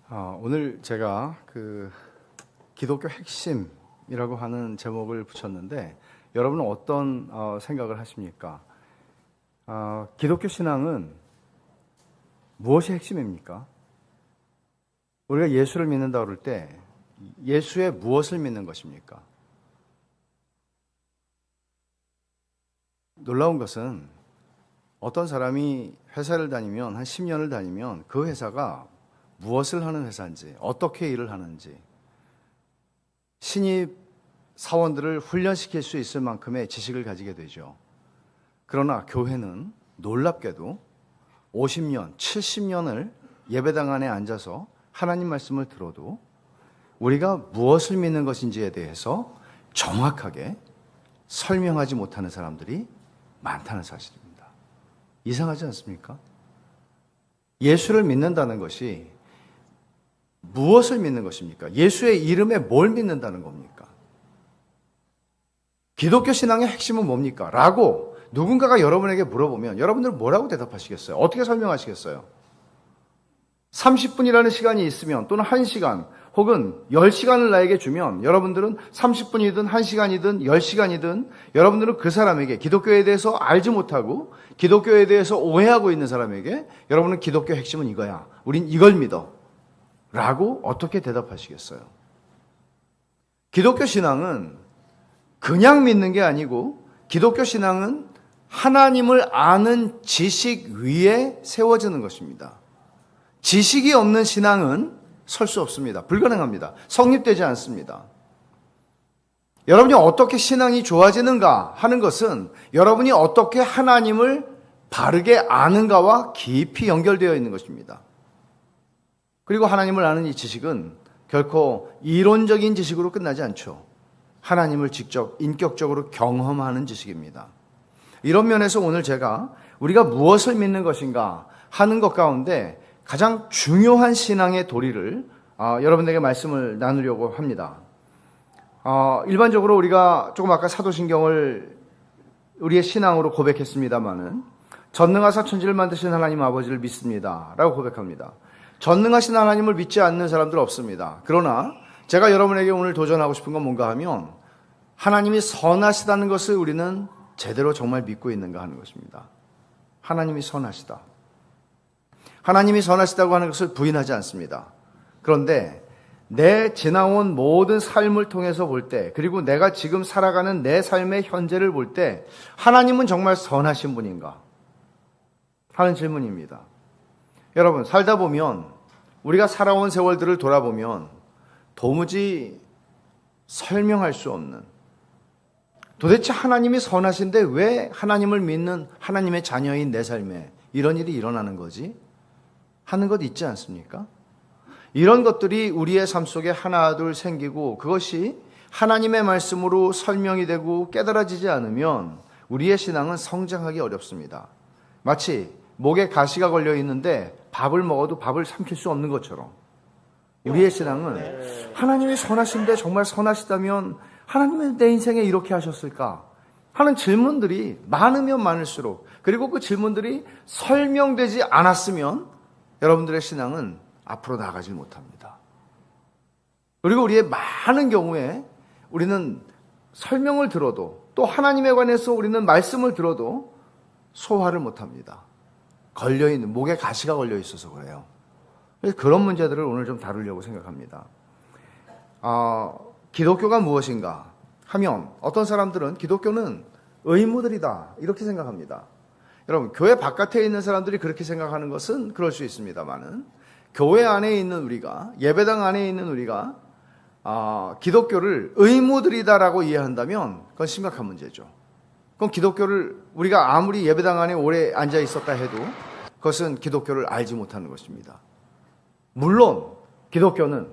오늘 제가 기독교 핵심이라고 하는 제목을 붙였는데 여러분은 어떤 생각을 하십니까? 기독교 신앙은 무엇이 핵심입니까? 우리가 예수를 믿는다 그럴 때 예수의 무엇을 믿는 것입니까? 놀라운 것은 어떤 사람이 회사를 다니면 한 10년을 다니면 그 회사가 무엇을 하는 회사인지, 어떻게 일을 하는지, 신입 사원들을 훈련시킬 수 있을 만큼의 지식을 가지게 되죠. 그러나 교회는 놀랍게도 50년, 70년을 예배당 안에 앉아서 하나님 말씀을 들어도 우리가 무엇을 믿는 것인지에 대해서 정확하게 설명하지 못하는 사람들이 많다는 사실입니다. 이상하지 않습니까? 예수를 믿는다는 것이 무엇을 믿는 것입니까? 예수의 이름에 뭘 믿는다는 겁니까? 기독교 신앙의 핵심은 뭡니까? 라고 누군가가 여러분에게 물어보면 여러분들은 뭐라고 대답하시겠어요? 어떻게 설명하시겠어요? 30분이라는 시간이 있으면 또는 1시간 혹은 10시간을 나에게 주면 여러분들은 30분이든 1시간이든 10시간이든 여러분들은 그 사람에게 기독교에 대해서 알지 못하고 기독교에 대해서 오해하고 있는 사람에게 여러분은 기독교 핵심은 이거야. 우린 이걸 믿어. 라고 어떻게 대답하시겠어요? 기독교 신앙은 그냥 믿는 게 아니고 기독교 신앙은 하나님을 아는 지식 위에 세워지는 것입니다. 지식이 없는 신앙은 설 수 없습니다. 불가능합니다. 성립되지 않습니다. 여러분이 어떻게 신앙이 좋아지는가 하는 것은 여러분이 어떻게 하나님을 바르게 아는가와 깊이 연결되어 있는 것입니다. 그리고 하나님을 아는 이 지식은 결코 이론적인 지식으로 끝나지 않죠. 하나님을 직접 인격적으로 경험하는 지식입니다. 이런 면에서 오늘 제가 우리가 무엇을 믿는 것인가 하는 것 가운데 가장 중요한 신앙의 도리를 여러분에게 말씀을 나누려고 합니다. 일반적으로 우리가 조금 아까 사도신경을 우리의 신앙으로 고백했습니다마는 전능하사 천지를 만드신 하나님 아버지를 믿습니다 라고 고백합니다. 전능하신 하나님을 믿지 않는 사람들 없습니다. 그러나 제가 여러분에게 오늘 도전하고 싶은 건 뭔가 하면 하나님이 선하시다는 것을 우리는 제대로 정말 믿고 있는가 하는 것입니다. 하나님이 선하시다. 하나님이 선하시다고 하는 것을 부인하지 않습니다. 그런데 내 지나온 모든 삶을 통해서 볼 때, 그리고 내가 지금 살아가는 내 삶의 현재를 볼 때 하나님은 정말 선하신 분인가 하는 질문입니다. 여러분, 살다 보면 우리가 살아온 세월들을 돌아보면 도무지 설명할 수 없는, 도대체 하나님이 선하신데 왜 하나님을 믿는 하나님의 자녀인 내 삶에 이런 일이 일어나는 거지? 하는 것 있지 않습니까? 이런 것들이 우리의 삶 속에 하나둘 생기고 그것이 하나님의 말씀으로 설명이 되고 깨달아지지 않으면 우리의 신앙은 성장하기 어렵습니다. 마치 목에 가시가 걸려 있는데 밥을 먹어도 밥을 삼킬 수 없는 것처럼 우리의 신앙은 하나님이 선하신데 정말 선하시다면 하나님은 내 인생에 이렇게 하셨을까 하는 질문들이 많으면 많을수록, 그리고 그 질문들이 설명되지 않았으면 여러분들의 신앙은 앞으로 나가지 못합니다. 그리고 우리의 많은 경우에 우리는 설명을 들어도 또 하나님에 관해서 우리는 말씀을 들어도 소화를 못합니다. 걸려있는, 목에 가시가 걸려 있어서 그래요. 그래서 그런 문제들을 오늘 좀 다루려고 생각합니다. 기독교가 무엇인가 하면 어떤 사람들은 기독교는 의무들이다 이렇게 생각합니다. 여러분, 교회 바깥에 있는 사람들이 그렇게 생각하는 것은 그럴 수 있습니다만은 교회 안에 있는 우리가, 예배당 안에 있는 우리가 기독교를 의무들이다라고 이해한다면 그건 심각한 문제죠. 그럼 기독교를 우리가 아무리 예배당 안에 오래 앉아 있었다 해도 그것은 기독교를 알지 못하는 것입니다. 물론 기독교는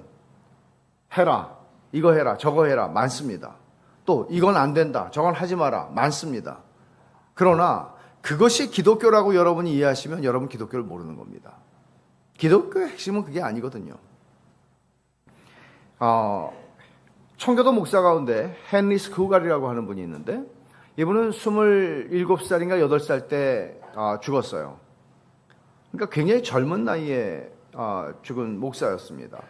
해라, 이거 해라, 저거 해라 많습니다. 또 이건 안 된다, 저건 하지 마라 많습니다. 그러나 그것이 기독교라고 여러분이 이해하시면 여러분 기독교를 모르는 겁니다. 기독교의 핵심은 그게 아니거든요. 청교도 목사 가운데 헨리 스쿠갈이라고 하는 분이 있는데 이분은 27살인가 8살 때 죽었어요. 그러니까 굉장히 젊은 나이에 죽은 목사였습니다.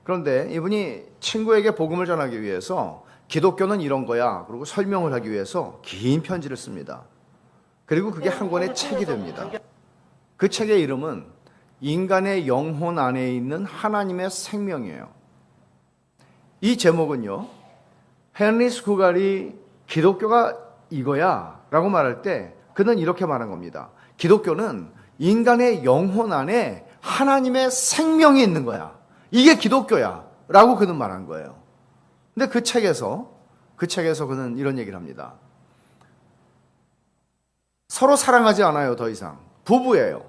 그런데 이분이 친구에게 복음을 전하기 위해서 기독교는 이런 거야, 그리고 설명을 하기 위해서 긴 편지를 씁니다. 그리고 그게 한 권의 책이 됩니다. 그 책의 이름은 인간의 영혼 안에 있는 하나님의 생명이에요. 이 제목은요, 헨리 스쿠갈이 기독교가 이거야 라고 말할 때 그는 이렇게 말한 겁니다. 기독교는 인간의 영혼 안에 하나님의 생명이 있는 거야. 이게 기독교야 라고 그는 말한 거예요. 근데 그 책에서 그는 이런 얘기를 합니다. 서로 사랑하지 않아요. 더 이상 부부예요.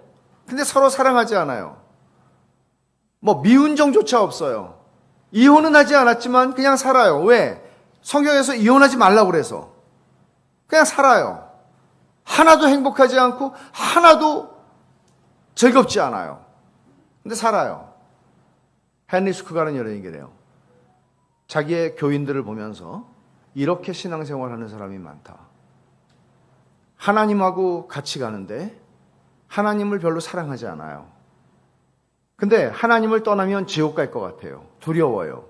근데 서로 사랑하지 않아요. 뭐 미운 정조차 없어요. 이혼은 하지 않았지만 그냥 살아요. 왜? 성경에서 이혼하지 말라고 그래서 그냥 살아요. 하나도 행복하지 않고 하나도 즐겁지 않아요. 근데 살아요. 헨리 스쿠갈은 이런 얘기를 해요. 자기의 교인들을 보면서 이렇게 신앙생활하는 사람이 많다. 하나님하고 같이 가는데 하나님을 별로 사랑하지 않아요. 근데 하나님을 떠나면 지옥 갈 것 같아요. 두려워요.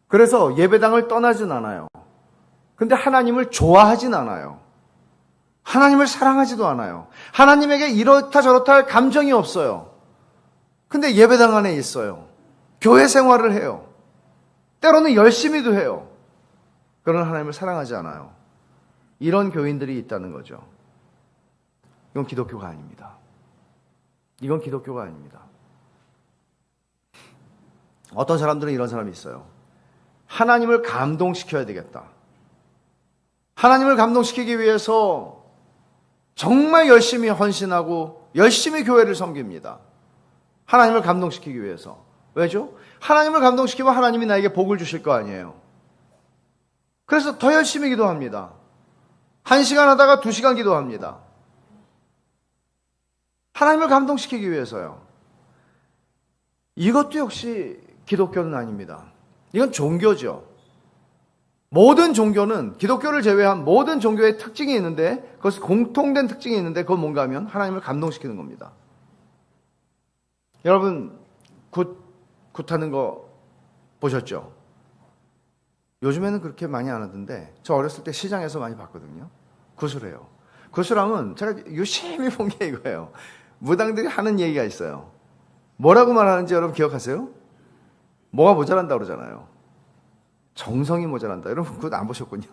그래서 예배당을 떠나진 않아요. 근데 하나님을 좋아하진 않아요. 하나님을 사랑하지도 않아요. 하나님에게 이렇다 저렇다 할 감정이 없어요. 근데 예배당 안에 있어요. 교회 생활을 해요. 때로는 열심히도 해요. 그러나 하나님을 사랑하지 않아요. 이런 교인들이 있다는 거죠. 이건 기독교가 아닙니다. 이건 기독교가 아닙니다. 어떤 사람들은 이런 사람이 있어요. 하나님을 감동시켜야 되겠다. 하나님을 감동시키기 위해서 정말 열심히 헌신하고 열심히 교회를 섬깁니다. 하나님을 감동시키기 위해서. 왜죠? 하나님을 감동시키면 하나님이 나에게 복을 주실 거 아니에요. 그래서 더 열심히 기도합니다. 1시간 하다가 2시간 기도합니다. 하나님을 감동시키기 위해서요. 이것도 역시 기독교는 아닙니다. 이건 종교죠. 모든 종교는, 기독교를 제외한 모든 종교의 특징이 있는데, 그것은 공통된 특징이 있는데, 그건 뭔가 하면 하나님을 감동시키는 겁니다. 여러분, 굿하는 거 보셨죠? 요즘에는 그렇게 많이 안 하던데, 저 어렸을 때 시장에서 많이 봤거든요. 굿을 해요. 굿을 하면 제가 유심히 본 게 이거예요. 무당들이 하는 얘기가 있어요. 뭐라고 말하는지 여러분 기억하세요? 뭐가 모자란다 그러잖아요. 정성이 모자란다. 여러분 그거 안 보셨군요.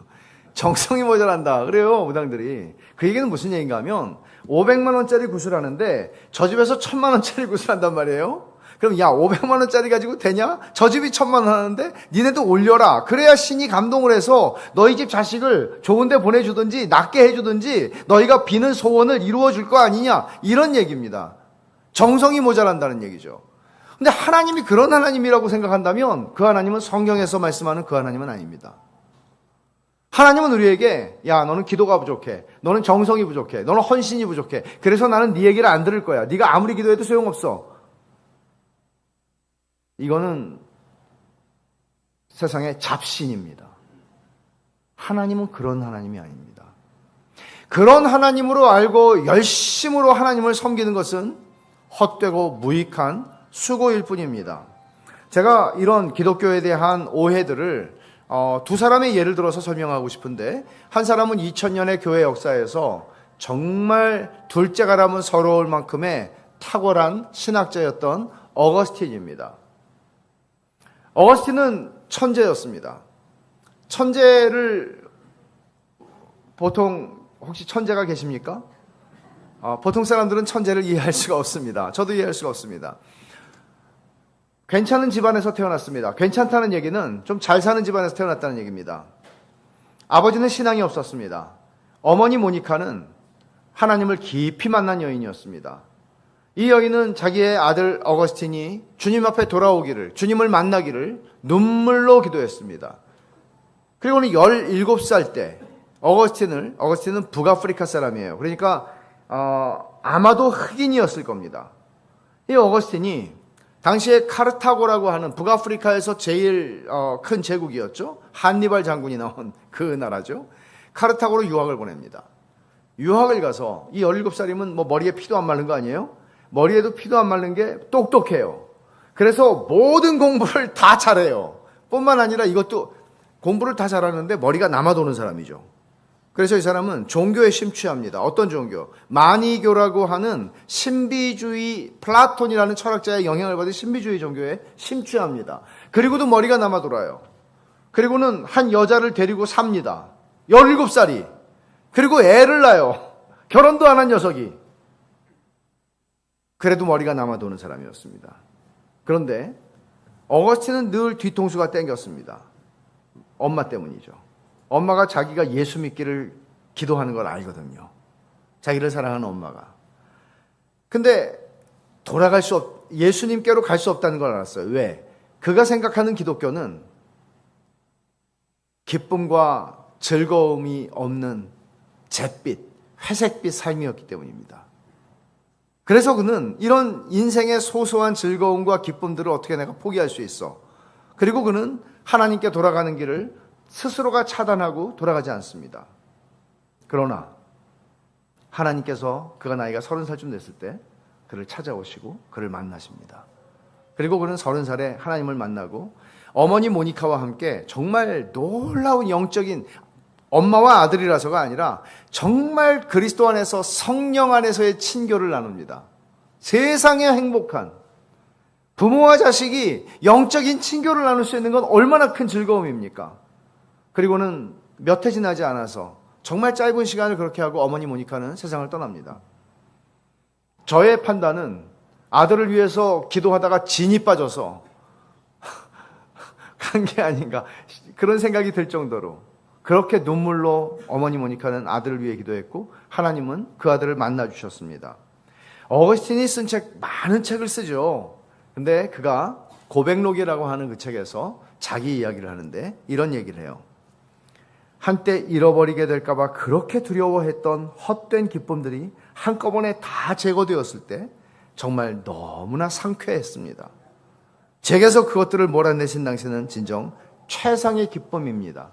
정성이 모자란다. 그래요, 무당들이. 그 얘기는 무슨 얘기인가 하면 500만 원짜리 굿을 하는데 저 집에서 1000만 원짜리 굿을 한단 말이에요. 그럼 야 500만 원짜리 가지고 되냐? 저 집이 1000만 원 하는데 니네도 올려라. 그래야 신이 감동을 해서 너희 집 자식을 좋은 데 보내주든지 낫게 해주든지 너희가 비는 소원을 이루어줄 거 아니냐. 이런 얘기입니다. 정성이 모자란다는 얘기죠. 근데 하나님이 그런 하나님이라고 생각한다면 그 하나님은 성경에서 말씀하는 그 하나님은 아닙니다. 하나님은 우리에게 야 너는 기도가 부족해. 너는 정성이 부족해. 너는 헌신이 부족해. 그래서 나는 네 얘기를 안 들을 거야. 네가 아무리 기도해도 소용없어. 이거는 세상의 잡신입니다. 하나님은 그런 하나님이 아닙니다. 그런 하나님으로 알고 열심으로 하나님을 섬기는 것은 헛되고 무익한 수고일 뿐입니다. 제가 이런 기독교에 대한 오해들을 두 사람의 예를 들어서 설명하고 싶은데, 한 사람은 2000년의 교회 역사에서 정말 둘째가라면 서러울 만큼의 탁월한 신학자였던 어거스틴입니다. 어거스틴은 천재였습니다. 천재를 보통 혹시 천재가 계십니까? 보통 사람들은 천재를 이해할 수가 없습니다. 저도 이해할 수가 없습니다. 괜찮은 집안에서 태어났습니다. 괜찮다는 얘기는 좀 잘 사는 집안에서 태어났다는 얘기입니다. 아버지는 신앙이 없었습니다. 어머니 모니카는 하나님을 깊이 만난 여인이었습니다. 이 여인은 자기의 아들 어거스틴이 주님 앞에 돌아오기를, 주님을 만나기를 눈물로 기도했습니다. 그리고는 17살 때 어거스틴은 북아프리카 사람이에요. 그러니까 아마도 흑인이었을 겁니다. 이 어거스틴이 당시에 카르타고라고 하는 북아프리카에서 제일 큰 제국이었죠. 한니발 장군이 나온 그 나라죠. 카르타고로 유학을 보냅니다. 유학을 가서 이 17살이면 뭐 머리에 피도 안 마른 거 아니에요? 머리에도 피도 안 마른 게 똑똑해요. 그래서 모든 공부를 다 잘해요. 뿐만 아니라 이것도 공부를 다 잘하는데 머리가 남아도는 사람이죠. 그래서 이 사람은 종교에 심취합니다. 어떤 종교? 마니교라고 하는 신비주의, 플라톤이라는 철학자의 영향을 받은 신비주의 종교에 심취합니다. 그리고도 머리가 남아 돌아요. 그리고는 한 여자를 데리고 삽니다. 17살이. 그리고 애를 낳아요. 결혼도 안 한 녀석이. 그래도 머리가 남아 도는 사람이었습니다. 그런데 어거스틴은 늘 뒤통수가 땡겼습니다. 엄마 때문이죠. 엄마가 자기가 예수 믿기를 기도하는 걸 알거든요. 자기를 사랑하는 엄마가. 근데 예수님께로 갈 수 없다는 걸 알았어요. 왜? 그가 생각하는 기독교는 기쁨과 즐거움이 없는 잿빛, 회색빛 삶이었기 때문입니다. 그래서 그는 이런 인생의 소소한 즐거움과 기쁨들을 어떻게 내가 포기할 수 있어? 그리고 그는 하나님께 돌아가는 길을 스스로가 차단하고 돌아가지 않습니다. 그러나 하나님께서 그가 나이가 30살쯤 됐을 때 그를 찾아오시고 그를 만나십니다. 그리고 그는 30살에 하나님을 만나고 어머니 모니카와 함께 정말 놀라운 영적인, 엄마와 아들이라서가 아니라 정말 그리스도 안에서 성령 안에서의 친교를 나눕니다. 세상에 행복한 부모와 자식이 영적인 친교를 나눌 수 있는 건 얼마나 큰 즐거움입니까? 그리고는 몇 해 지나지 않아서 정말 짧은 시간을 그렇게 하고 어머니 모니카는 세상을 떠납니다. 저의 판단은 아들을 위해서 기도하다가 진이 빠져서 간 게 아닌가 그런 생각이 들 정도로 그렇게 눈물로 어머니 모니카는 아들을 위해 기도했고 하나님은 그 아들을 만나 주셨습니다. 어거스틴이 쓴 책, 많은 책을 쓰죠. 근데 그가 고백록이라고 하는 그 책에서 자기 이야기를 하는데 이런 얘기를 해요. 한때 잃어버리게 될까봐 그렇게 두려워했던 헛된 기쁨들이 한꺼번에 다 제거되었을 때 정말 너무나 상쾌했습니다. 제게서 그것들을 몰아내신 당신은 진정 최상의 기쁨입니다.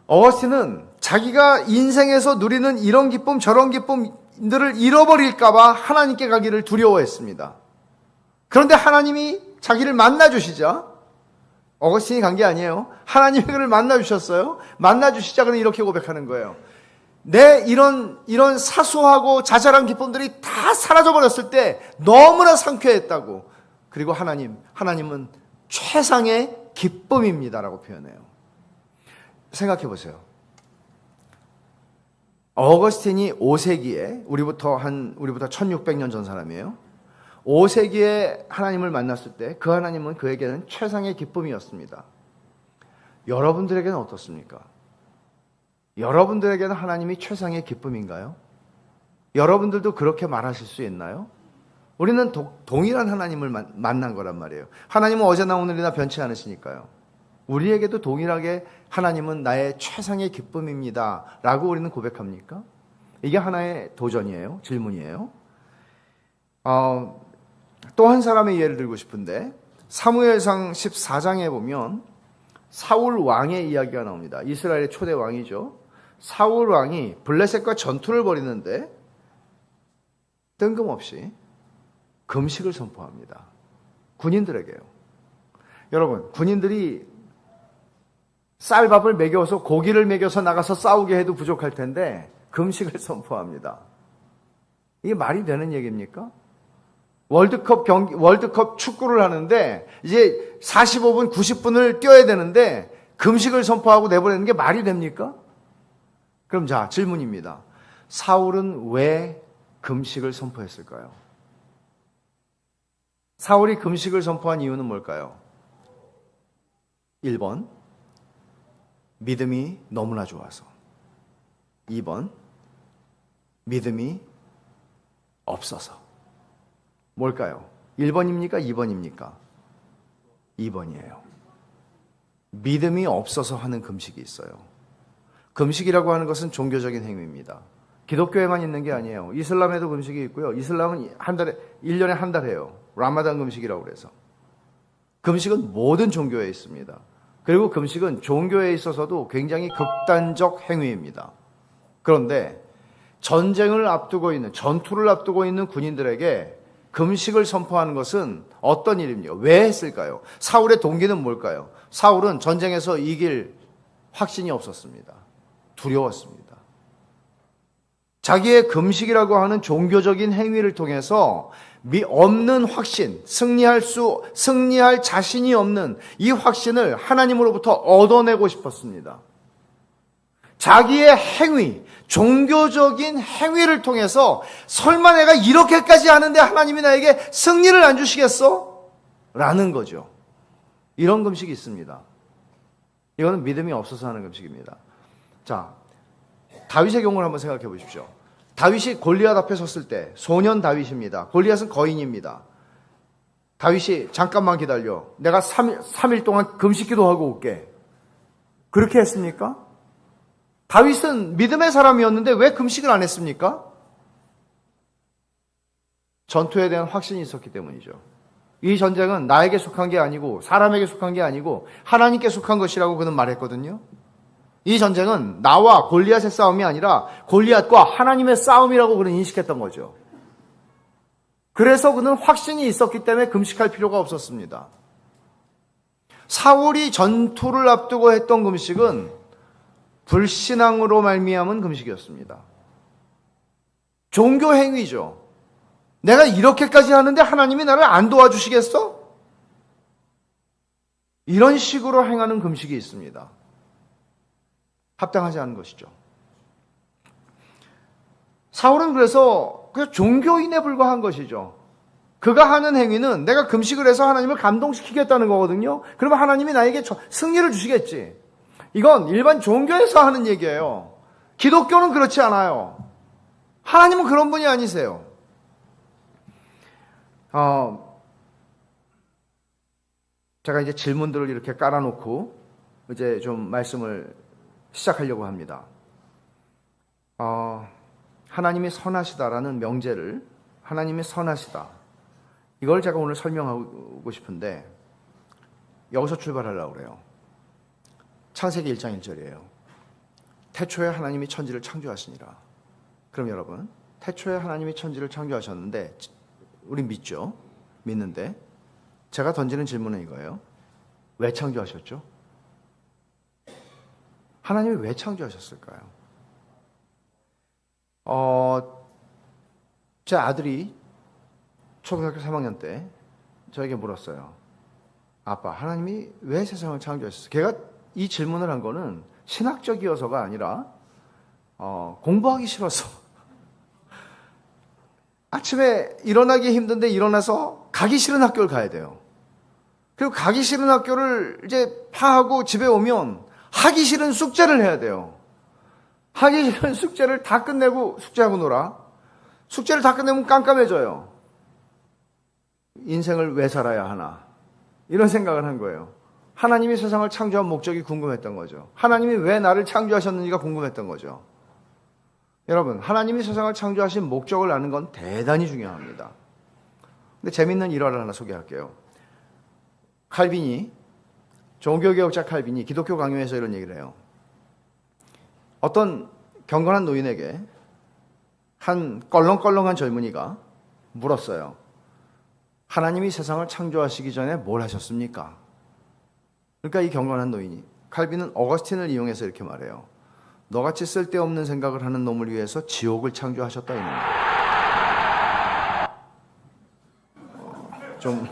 어거스틴은 자기가 인생에서 누리는 이런 기쁨 저런 기쁨들을 잃어버릴까봐 하나님께 가기를 두려워했습니다. 그런데 하나님이 자기를 만나주시자 어거스틴이 간 게 아니에요. 하나님이 그를 만나주셨어요. 만나주시자 그는 이렇게 고백하는 거예요. 내 이런 사소하고 자잘한 기쁨들이 다 사라져버렸을 때 너무나 상쾌했다고. 그리고 하나님은 최상의 기쁨입니다라고 표현해요. 생각해 보세요. 어거스틴이 5세기에 우리부터 1600년 전 사람이에요. 5세기에 하나님을 만났을 때 그 하나님은 그에게는 최상의 기쁨이었습니다. 여러분들에게는 어떻습니까? 여러분들에게는 하나님이 최상의 기쁨인가요? 여러분들도 그렇게 말하실 수 있나요? 우리는 동일한 하나님을 만난 거란 말이에요. 하나님은 어제나 오늘이나 변치 않으시니까요. 우리에게도 동일하게 하나님은 나의 최상의 기쁨입니다 라고 우리는 고백합니까? 이게 하나의 도전이에요. 질문이에요. 또 한 사람의 예를 들고 싶은데 사무엘상 14장에 보면 사울 왕의 이야기가 나옵니다. 이스라엘의 초대 왕이죠. 사울 왕이 블레셋과 전투를 벌이는데 뜬금없이 금식을 선포합니다. 군인들에게요. 여러분, 군인들이 쌀밥을 먹여서 고기를 먹여서 나가서 싸우게 해도 부족할 텐데 금식을 선포합니다. 이게 말이 되는 얘기입니까? 월드컵 축구를 하는데 이제 45분, 90분을 뛰어야 되는데 금식을 선포하고 내보내는 게 말이 됩니까? 그럼 자, 질문입니다. 사울은 왜 금식을 선포했을까요? 사울이 금식을 선포한 이유는 뭘까요? 1번, 믿음이 너무나 좋아서. 2번, 믿음이 없어서. 뭘까요? 1번입니까? 2번입니까? 2번이에요. 믿음이 없어서 하는 금식이 있어요. 금식이라고 하는 것은 종교적인 행위입니다. 기독교에만 있는 게 아니에요. 이슬람에도 금식이 있고요. 이슬람은 1년에 한 달 해요. 라마단 금식이라고 그래서. 금식은 모든 종교에 있습니다. 그리고 금식은 종교에 있어서도 굉장히 극단적 행위입니다. 그런데 전쟁을 앞두고 있는, 전투를 앞두고 있는 군인들에게 금식을 선포하는 것은 어떤 일입니까? 왜 했을까요? 사울의 동기는 뭘까요? 사울은 전쟁에서 이길 확신이 없었습니다. 두려웠습니다. 자기의 금식이라고 하는 종교적인 행위를 통해서 없는 확신, 승리할 자신이 없는 이 확신을 하나님으로부터 얻어내고 싶었습니다. 자기의 행위, 종교적인 행위를 통해서 설마 내가 이렇게까지 하는데 하나님이 나에게 승리를 안 주시겠어? 라는 거죠. 이런 금식이 있습니다. 이거는 믿음이 없어서 하는 금식입니다. 자, 다윗의 경우를 한번 생각해 보십시오. 다윗이 골리앗 앞에 섰을 때 소년 다윗입니다. 골리앗은 거인입니다. 다윗이 잠깐만 기다려. 내가 3일 동안 금식기도 하고 올게. 그렇게 했습니까? 다윗은 믿음의 사람이었는데 왜 금식을 안 했습니까? 전투에 대한 확신이 있었기 때문이죠. 이 전쟁은 나에게 속한 게 아니고 사람에게 속한 게 아니고 하나님께 속한 것이라고 그는 말했거든요. 이 전쟁은 나와 골리앗의 싸움이 아니라 골리앗과 하나님의 싸움이라고 그는 인식했던 거죠. 그래서 그는 확신이 있었기 때문에 금식할 필요가 없었습니다. 사울이 전투를 앞두고 했던 금식은 불신앙으로 말미암은 금식이었습니다. 종교 행위죠. 내가 이렇게까지 하는데 하나님이 나를 안 도와주시겠어? 이런 식으로 행하는 금식이 있습니다. 합당하지 않은 것이죠. 사울은 그래서 그냥 종교인에 불과한 것이죠. 그가 하는 행위는 내가 금식을 해서 하나님을 감동시키겠다는 거거든요. 그러면 하나님이 나에게 승리를 주시겠지. 이건 일반 종교에서 하는 얘기예요. 기독교는 그렇지 않아요. 하나님은 그런 분이 아니세요. 제가 이제 질문들을 이렇게 깔아놓고 이제 좀 말씀을 시작하려고 합니다. 하나님이 선하시다라는 명제를, 하나님이 선하시다, 이걸 제가 오늘 설명하고 싶은데 여기서 출발하려고 그래요. 창세기 1장 1절이에요. 태초에 하나님이 천지를 창조하시니라. 그럼 여러분, 태초에 하나님이 천지를 창조하셨는데 우린 믿죠? 믿는데 제가 던지는 질문은 이거예요. 왜 창조하셨죠? 하나님이 왜 창조하셨을까요? 제 아들이 초등학교 3학년 때 저에게 물었어요. 아빠, 하나님이 왜 세상을 창조하셨어요? 걔가 이 질문을 한 거는 신학적이어서가 아니라 공부하기 싫어서. 아침에 일어나기 힘든데 일어나서 가기 싫은 학교를 가야 돼요. 그리고 가기 싫은 학교를 이제 파하고 집에 오면 하기 싫은 숙제를 해야 돼요. 하기 싫은 숙제를 다 끝내고 숙제하고 놀아. 숙제를 다 끝내면 깜깜해져요. 인생을 왜 살아야 하나? 이런 생각을 한 거예요. 하나님이 세상을 창조한 목적이 궁금했던 거죠. 하나님이 왜 나를 창조하셨는지가 궁금했던 거죠. 여러분, 하나님이 세상을 창조하신 목적을 아는 건 대단히 중요합니다. 근데 재밌는 일화를 하나 소개할게요. 칼빈이, 종교개혁자 칼빈이 기독교 강요에서 이런 얘기를 해요. 어떤 경건한 노인에게 한 껄렁껄렁한 젊은이가 물었어요. 하나님이 세상을 창조하시기 전에 뭘 하셨습니까? 그러니까 이 경건한 노인이, 칼빈은 어거스틴을 이용해서 이렇게 말해요. 너같이 쓸데없는 생각을 하는 놈을 위해서 지옥을 창조하셨다 이놈. 좀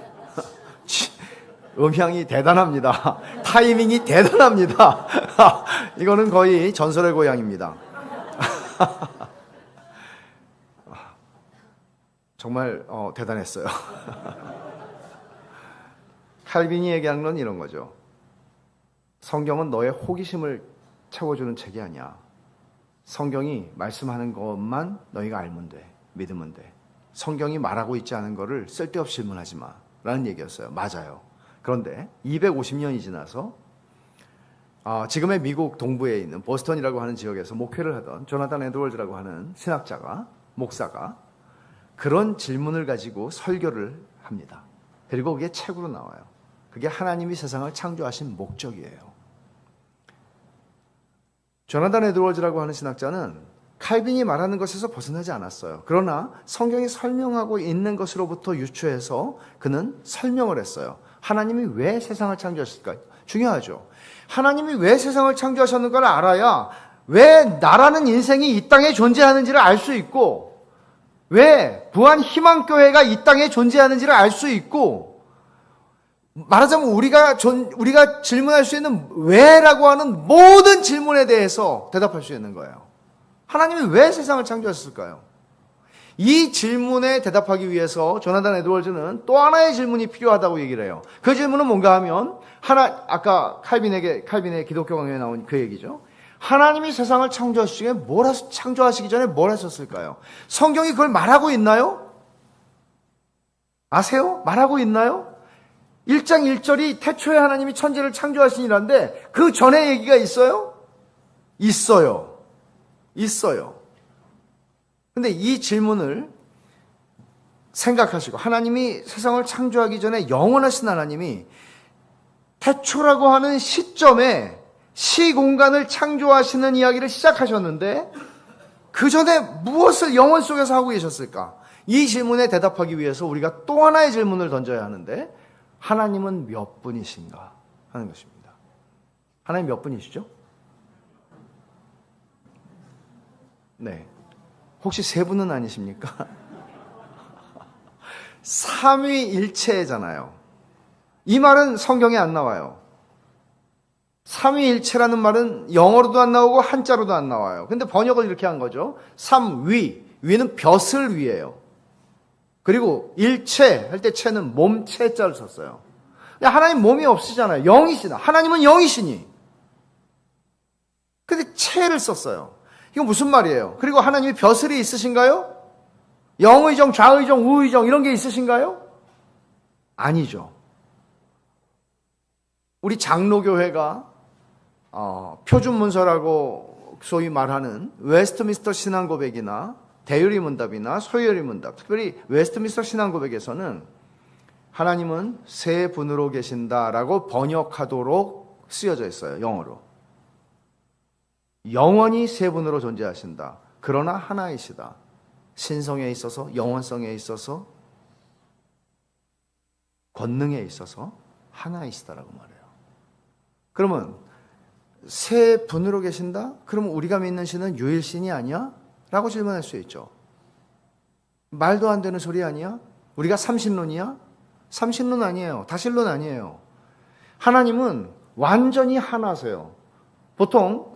음향이 대단합니다. 타이밍이 대단합니다. 이거는 거의 전설의 고향입니다. 정말 대단했어요. 칼빈이 얘기하는 건 이런 거죠. 성경은 너의 호기심을 채워주는 책이 아니야. 성경이 말씀하는 것만 너희가 알면 돼. 믿으면 돼. 성경이 말하고 있지 않은 거를 쓸데없이 질문하지 마. 라는 얘기였어요. 맞아요. 그런데 250년이 지나서 지금의 미국 동부에 있는 보스턴이라고 하는 지역에서 목회를 하던 조나단 에드월즈라고 하는 신학자가, 목사가 그런 질문을 가지고 설교를 합니다. 그리고 그게 책으로 나와요. 그게 하나님이 세상을 창조하신 목적이에요. 조나단 에드월즈라고 하는 신학자는 칼빈이 말하는 것에서 벗어나지 않았어요. 그러나 성경이 설명하고 있는 것으로부터 유추해서 그는 설명을 했어요. 하나님이 왜 세상을 창조하셨을까요? 중요하죠. 하나님이 왜 세상을 창조하셨는가를 알아야 왜 나라는 인생이 이 땅에 존재하는지를 알 수 있고, 왜 부안 희망교회가 이 땅에 존재하는지를 알 수 있고, 말하자면 우리가 질문할 수 있는 왜라고 하는 모든 질문에 대해서 대답할 수 있는 거예요. 하나님이 왜 세상을 창조하셨을까요? 이 질문에 대답하기 위해서 조나단 에드워즈는 또 하나의 질문이 필요하다고 얘기를 해요. 그 질문은 뭔가 하면 아까 칼빈의 기독교 강연에 나온 그 얘기죠. 하나님이 세상을 창조하시기 전에 뭘 하셨을까요? 성경이 그걸 말하고 있나요? 아세요? 말하고 있나요? 1장 1절이 태초에 하나님이 천지를 창조하시니라는데 그 전에 얘기가 있어요? 있어요. 근데 이 질문을 생각하시고, 하나님이 세상을 창조하기 전에 영원하신 하나님이 태초라고 하는 시점에 시공간을 창조하시는 이야기를 시작하셨는데 그 전에 무엇을 영원 속에서 하고 계셨을까? 이 질문에 대답하기 위해서 우리가 또 하나의 질문을 던져야 하는데, 하나님은 몇 분이신가 하는 것입니다. 하나님 몇 분이시죠? 네. 혹시 세 분은 아니십니까? 삼위일체잖아요. 이 말은 성경에 안 나와요. 삼위일체라는 말은 영어로도 안 나오고 한자로도 안 나와요. 근데 번역을 이렇게 한 거죠. 삼위, 위는 벼슬 위예요. 그리고 일체 할 때 체는 몸체자를 썼어요. 근데 하나님 몸이 없으시잖아요. 영이시다. 하나님은 영이시니. 근데 체를 썼어요. 이거 무슨 말이에요? 그리고 하나님이 벼슬이 있으신가요? 영의정, 좌의정, 우의정 이런 게 있으신가요? 아니죠. 우리 장로교회가 표준문서라고 소위 말하는 웨스트민스터 신앙고백이나 대유리문답이나 소유리문답, 특별히 웨스트민스터 신앙고백에서는 하나님은 세 분으로 계신다라고 번역하도록 쓰여져 있어요. 영어로. 영원히 세 분으로 존재하신다. 그러나 하나이시다. 신성에 있어서, 영원성에 있어서, 권능에 있어서 하나이시다라고 말해요. 그러면 세 분으로 계신다? 그러면 우리가 믿는 신은 유일신이 아니야? 라고 질문할 수 있죠. 말도 안 되는 소리 아니야? 우리가 삼신론이야? 삼신론 아니에요. 다신론 아니에요. 하나님은 완전히 하나세요. 보통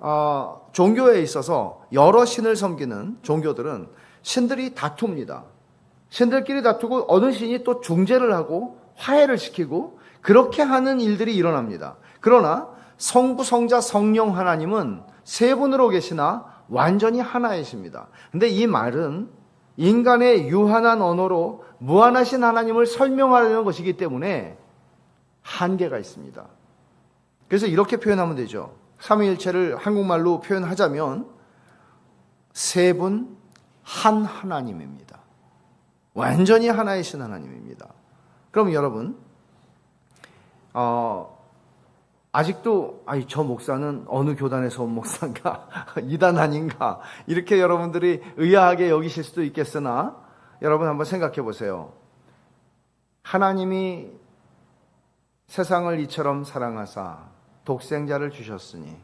종교에 있어서 여러 신을 섬기는 종교들은 신들이 다툽니다. 신들끼리 다투고 어느 신이 또 중재를 하고 화해를 시키고 그렇게 하는 일들이 일어납니다. 그러나 성부, 성자, 성령 하나님은 세 분으로 계시나 완전히 하나이십니다. 근데 이 말은 인간의 유한한 언어로 무한하신 하나님을 설명하려는 것이기 때문에 한계가 있습니다. 그래서 이렇게 표현하면 되죠. 삼위일체를 한국말로 표현하자면 세 분 한 하나님입니다. 완전히 하나이신 하나님입니다. 그럼 여러분 아직도 저 목사는 어느 교단에서 온 목사인가? 이단 아닌가? 이렇게 여러분들이 의아하게 여기실 수도 있겠으나 여러분 한번 생각해 보세요. 하나님이 세상을 이처럼 사랑하사 독생자를 주셨으니,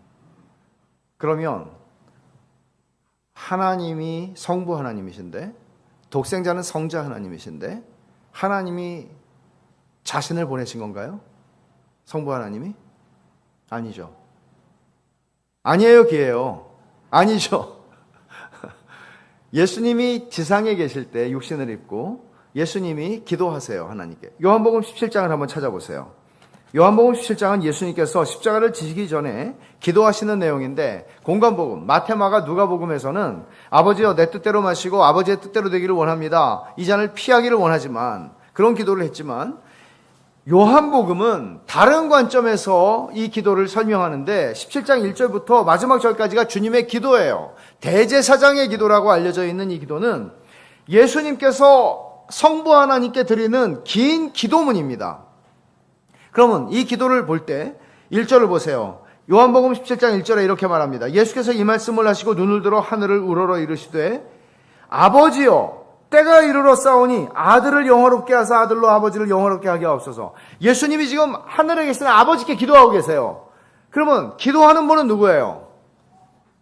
그러면 하나님이 성부 하나님이신데 독생자는 성자 하나님이신데 하나님이 자신을 보내신 건가요? 성부 하나님이? 아니죠. 아니에요, 기예요. 아니죠. 예수님이 지상에 계실 때 육신을 입고 예수님이 기도하세요, 하나님께. 요한복음 17장을 한번 찾아보세요. 요한복음 17장은 예수님께서 십자가를 지시기 전에 기도하시는 내용인데, 공관복음, 마태, 마가, 누가복음에서는 아버지여 내 뜻대로 마시고 아버지의 뜻대로 되기를 원합니다. 이 잔을 피하기를 원하지만, 그런 기도를 했지만, 요한복음은 다른 관점에서 이 기도를 설명하는데 17장 1절부터 마지막 절까지가 주님의 기도예요. 대제사장의 기도라고 알려져 있는 이 기도는 예수님께서 성부 하나님께 드리는 긴 기도문입니다. 그러면 이 기도를 볼 때 1절을 보세요. 요한복음 17장 1절에 이렇게 말합니다. 예수께서 이 말씀을 하시고 눈을 들어 하늘을 우러러 이르시되 아버지여 때가 이르러 싸우니 아들을 영화롭게 하사 아들로 아버지를 영화롭게 하게 하옵소서. 예수님이 지금 하늘에 계시는 아버지께 기도하고 계세요. 그러면 기도하는 분은 누구예요?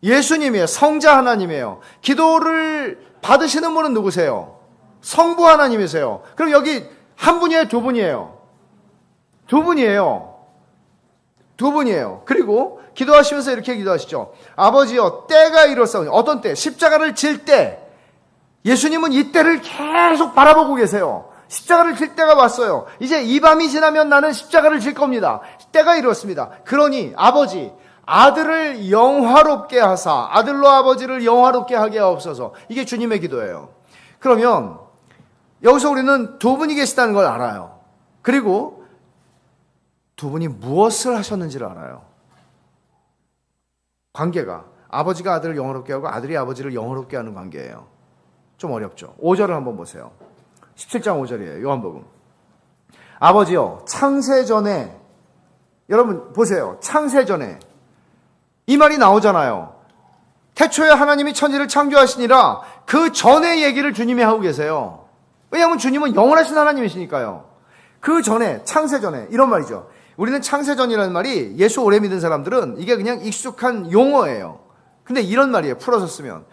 예수님이에요. 성자 하나님이에요. 기도를 받으시는 분은 누구세요? 성부 하나님이세요. 그럼 여기 한 분이에요? 두 분이에요? 두 분이에요. 두 분이에요. 그리고 기도하시면서 이렇게 기도하시죠. 아버지여 때가 이르렀사오니. 어떤 때? 십자가를 질 때. 예수님은 이 때를 계속 바라보고 계세요. 십자가를 질 때가 왔어요. 이제 이 밤이 지나면 나는 십자가를 질 겁니다. 때가 이렇습니다. 그러니 아버지 아들을 영화롭게 하사 아들로 아버지를 영화롭게 하게 하옵소서. 이게 주님의 기도예요. 그러면 여기서 우리는 두 분이 계시다는 걸 알아요. 그리고 두 분이 무엇을 하셨는지를 알아요. 관계가 아버지가 아들을 영화롭게 하고 아들이 아버지를 영화롭게 하는 관계예요. 좀 어렵죠. 5절을 한번 보세요. 17장 5절이에요. 요한복음. 아버지여 창세전에, 여러분 보세요. 창세전에 이 말이 나오잖아요. 태초에 하나님이 천지를 창조하시니라. 그 전의 얘기를 주님이 하고 계세요. 왜냐하면 주님은 영원하신 하나님이시니까요. 그 전에, 창세전에 이런 말이죠. 우리는 창세전이라는 말이 예수 오래 믿은 사람들은 이게 그냥 익숙한 용어예요. 근데 이런 말이에요. 풀어서 쓰면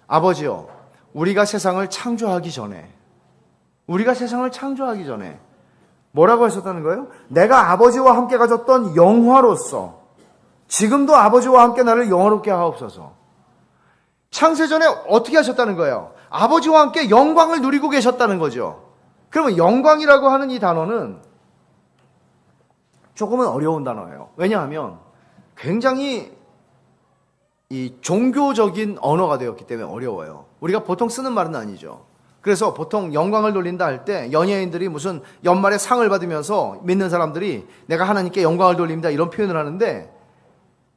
아버지요 우리가 세상을 창조하기 전에, 우리가 세상을 창조하기 전에 뭐라고 하셨다는 거예요? 내가 아버지와 함께 가졌던 영화로서 지금도 아버지와 함께 나를 영화롭게 하옵소서. 창세전에 어떻게 하셨다는 거예요? 아버지와 함께 영광을 누리고 계셨다는 거죠. 그러면 영광이라고 하는 이 단어는 조금은 어려운 단어예요. 왜냐하면 굉장히 이 종교적인 언어가 되었기 때문에 어려워요. 우리가 보통 쓰는 말은 아니죠. 그래서 보통 영광을 돌린다 할 때 연예인들이 무슨 연말에 상을 받으면서 믿는 사람들이 내가 하나님께 영광을 돌립니다 이런 표현을 하는데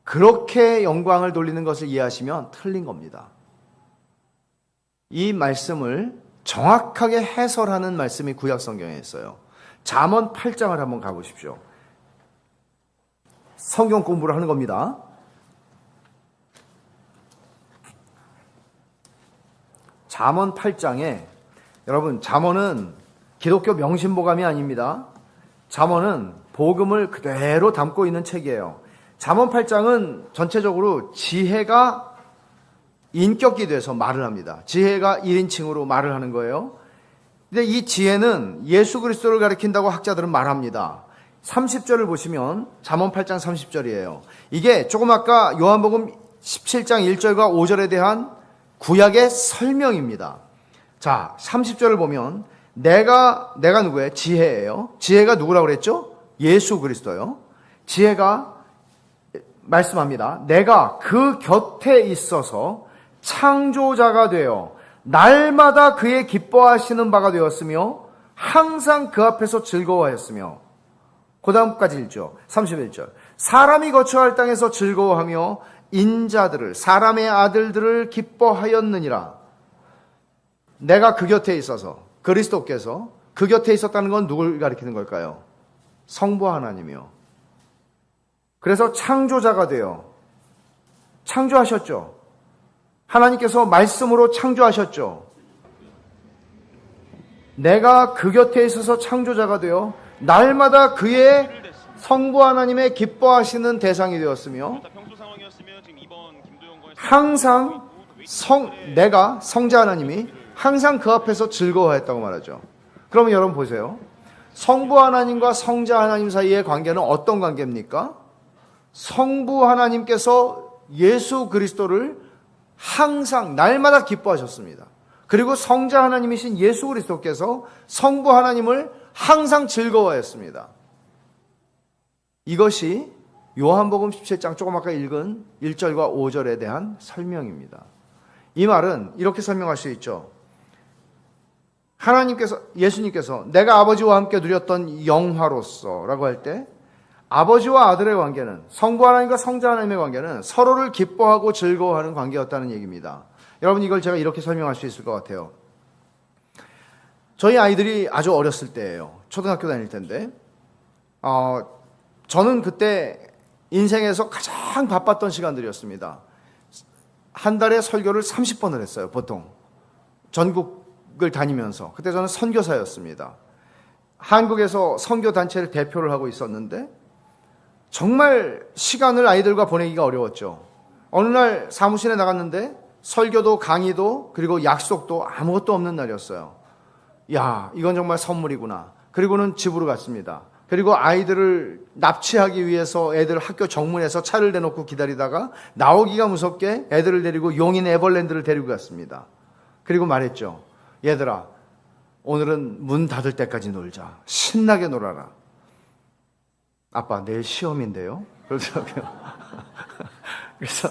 그렇게 영광을 돌리는 것을 이해하시면 틀린 겁니다. 이 말씀을 정확하게 해설하는 말씀이 구약 성경에 있어요. 잠언 8장을 한번 가보십시오. 성경 공부를 하는 겁니다. 잠언 8장에 여러분 잠언은 기독교 명심보감이 아닙니다. 잠언은 복음을 그대로 담고 있는 책이에요. 잠언 8장은 전체적으로 지혜가 인격이 돼서 말을 합니다. 지혜가 1인칭으로 말을 하는 거예요. 근데 이 지혜는 예수 그리스도를 가리킨다고 학자들은 말합니다. 30절을 보시면 잠언 8장 30절이에요. 이게 조금 아까 요한복음 17장 1절과 5절에 대한 구약의 설명입니다. 자, 30절을 보면 내가 누구예요? 지혜예요. 지혜가 누구라고 그랬죠? 예수 그리스도요. 지혜가 말씀합니다. 내가 그 곁에 있어서 창조자가 되어 날마다 그의 기뻐하시는 바가 되었으며 항상 그 앞에서 즐거워하였으며 그 다음까지 읽죠. 31절 사람이 거처할 땅에서 즐거워하며 인자들을 사람의 아들들을 기뻐하였느니라. 내가 그 곁에 있어서 그리스도께서 그 곁에 있었다는 건 누굴 가리키는 걸까요? 성부 하나님이요. 그래서 창조자가 되어 창조하셨죠. 하나님께서 말씀으로 창조하셨죠. 내가 그 곁에 있어서 창조자가 되어 날마다 그의 성부 하나님의 기뻐하시는 대상이 되었으며 항상 내가 성자 하나님이 항상 그 앞에서 즐거워했다고 말하죠. 그러면 여러분 보세요. 성부 하나님과 성자 하나님 사이의 관계는 어떤 관계입니까? 성부 하나님께서 예수 그리스도를 항상 날마다 기뻐하셨습니다. 그리고 성자 하나님이신 예수 그리스도께서 성부 하나님을 항상 즐거워했습니다. 이것이 요한복음 17장 조금 아까 읽은 1절과 5절에 대한 설명입니다. 이 말은 이렇게 설명할 수 있죠. 예수님께서 내가 아버지와 함께 누렸던 영화로서 라고 할 때 아버지와 아들의 관계는 성부 하나님과 성자 하나님의 관계는 서로를 기뻐하고 즐거워하는 관계였다는 얘기입니다. 여러분 이걸 제가 이렇게 설명할 수 있을 것 같아요. 저희 아이들이 아주 어렸을 때예요. 초등학교 다닐 때인데 저는 그때 인생에서 가장 바빴던 시간들이었습니다. 한 달에 설교를 30번을 했어요, 보통. 전국을 다니면서. 그때 저는 선교사였습니다. 한국에서 선교단체를 대표를 하고 있었는데 정말 시간을 아이들과 보내기가 어려웠죠. 어느 날 사무실에 나갔는데 설교도 강의도 그리고 약속도 아무것도 없는 날이었어요. 야, 이건 정말 선물이구나. 그리고는 집으로 갔습니다. 그리고 아이들을 납치하기 위해서 애들 학교 정문에서 차를 대놓고 기다리다가 나오기가 무섭게 애들을 데리고 용인 에버랜드를 데리고 갔습니다. 그리고 말했죠. 얘들아, 오늘은 문 닫을 때까지 놀자. 신나게 놀아라. 아빠, 내일 시험인데요? 그러더라고요. 그래서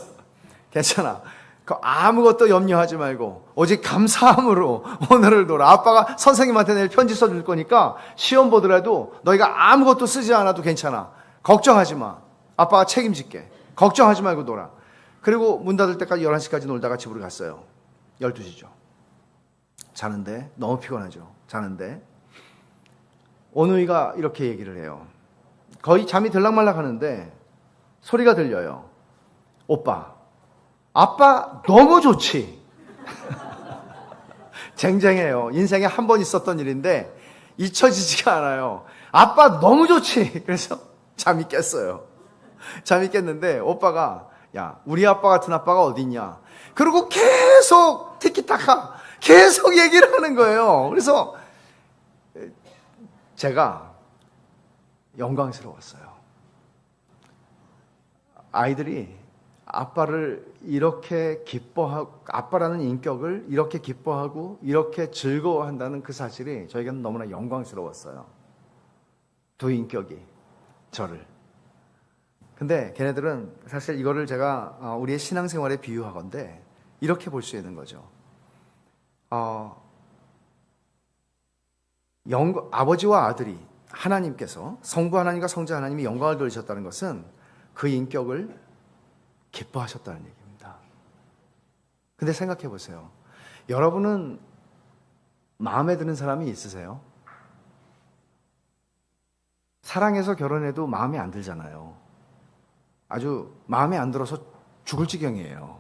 괜찮아. 아무것도 염려하지 말고 오직 감사함으로 오늘을 놀아. 아빠가 선생님한테 내일 편지 써줄 거니까 시험 보더라도 너희가 아무것도 쓰지 않아도 괜찮아. 걱정하지 마. 아빠가 책임질게. 걱정하지 말고 놀아. 그리고 문 닫을 때까지 11시까지 놀다가 집으로 갔어요. 12시죠. 자는데 너무 피곤하죠. 자는데 오누이가 이렇게 얘기를 해요. 거의 잠이 들락말락 하는데 소리가 들려요. 오빠, 아빠 너무 좋지? 쟁쟁해요. 인생에 한 번 있었던 일인데 잊혀지지가 않아요. 아빠 너무 좋지? 그래서 잠이 깼어요. 잠이 깼는데 오빠가, 야, 우리 아빠 같은 아빠가 어딨냐? 그리고 계속 티키타카 계속 얘기를 하는 거예요. 그래서 제가 영광스러웠어요. 아이들이 아빠를 이렇게 기뻐하고, 아빠라는 인격을 이렇게 기뻐하고 이렇게 즐거워한다는 그 사실이 저에게는 너무나 영광스러웠어요. 두 인격이 저를. 근데 걔네들은 사실 이거를 제가 우리의 신앙생활에 비유하건대 이렇게 볼 수 있는 거죠. 아버지와 아들이 하나님께서, 성부 하나님과 성자 하나님이 영광을 돌리셨다는 것은 그 인격을 기뻐하셨다는 얘기입니다. 근데 생각해 보세요. 여러분은 마음에 드는 사람이 있으세요? 사랑해서 결혼해도 마음에 안 들잖아요. 아주 마음에 안 들어서 죽을 지경이에요.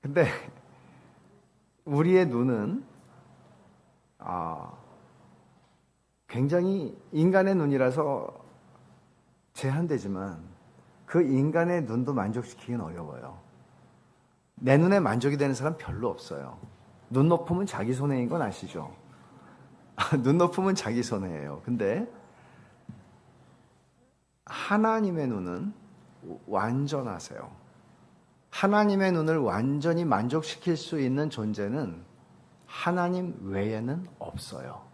근데 우리의 눈은 굉장히 인간의 눈이라서 제한되지만 그 인간의 눈도 만족시키기는 어려워요. 내 눈에 만족이 되는 사람 별로 없어요. 눈 높으면 자기 손해인 건 아시죠? 눈 높으면 자기 손해예요. 근데 하나님의 눈은 완전하세요. 하나님의 눈을 완전히 만족시킬 수 있는 존재는 하나님 외에는 없어요.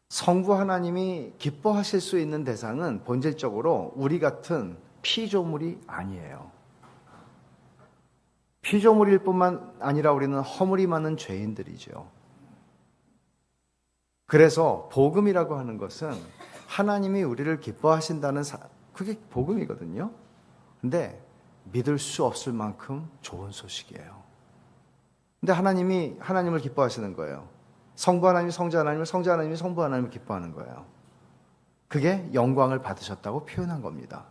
성부 하나님이 기뻐하실 수 있는 대상은 본질적으로 우리 같은 피조물이 아니에요. 피조물일 뿐만 아니라 우리는 허물이 많은 죄인들이죠. 그래서 복음이라고 하는 것은 하나님이 우리를 기뻐하신다는 그게 복음이거든요. 근데 믿을 수 없을 만큼 좋은 소식이에요. 근데 하나님이 하나님을 기뻐하시는 거예요. 성부 하나님이 성자 하나님을, 성자 하나님이 성부 하나님을 기뻐하는 거예요. 그게 영광을 받으셨다고 표현한 겁니다.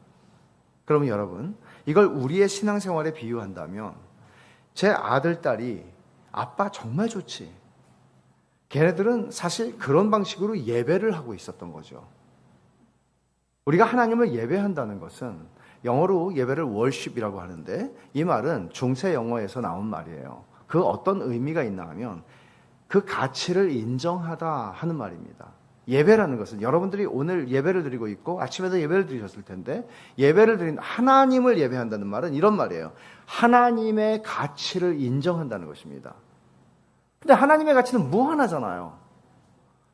그러면 여러분, 이걸 우리의 신앙생활에 비유한다면 제 아들, 딸이 아빠 정말 좋지. 걔네들은 사실 그런 방식으로 예배를 하고 있었던 거죠. 우리가 하나님을 예배한다는 것은 영어로 예배를 worship이라고 하는데 이 말은 중세 영어에서 나온 말이에요. 그 어떤 의미가 있나 하면 그 가치를 인정하다 하는 말입니다. 예배라는 것은 여러분들이 오늘 예배를 드리고 있고 아침에도 예배를 드리셨을 텐데 예배를 드린 하나님을 예배한다는 말은 이런 말이에요. 하나님의 가치를 인정한다는 것입니다. 근데 하나님의 가치는 무한하잖아요.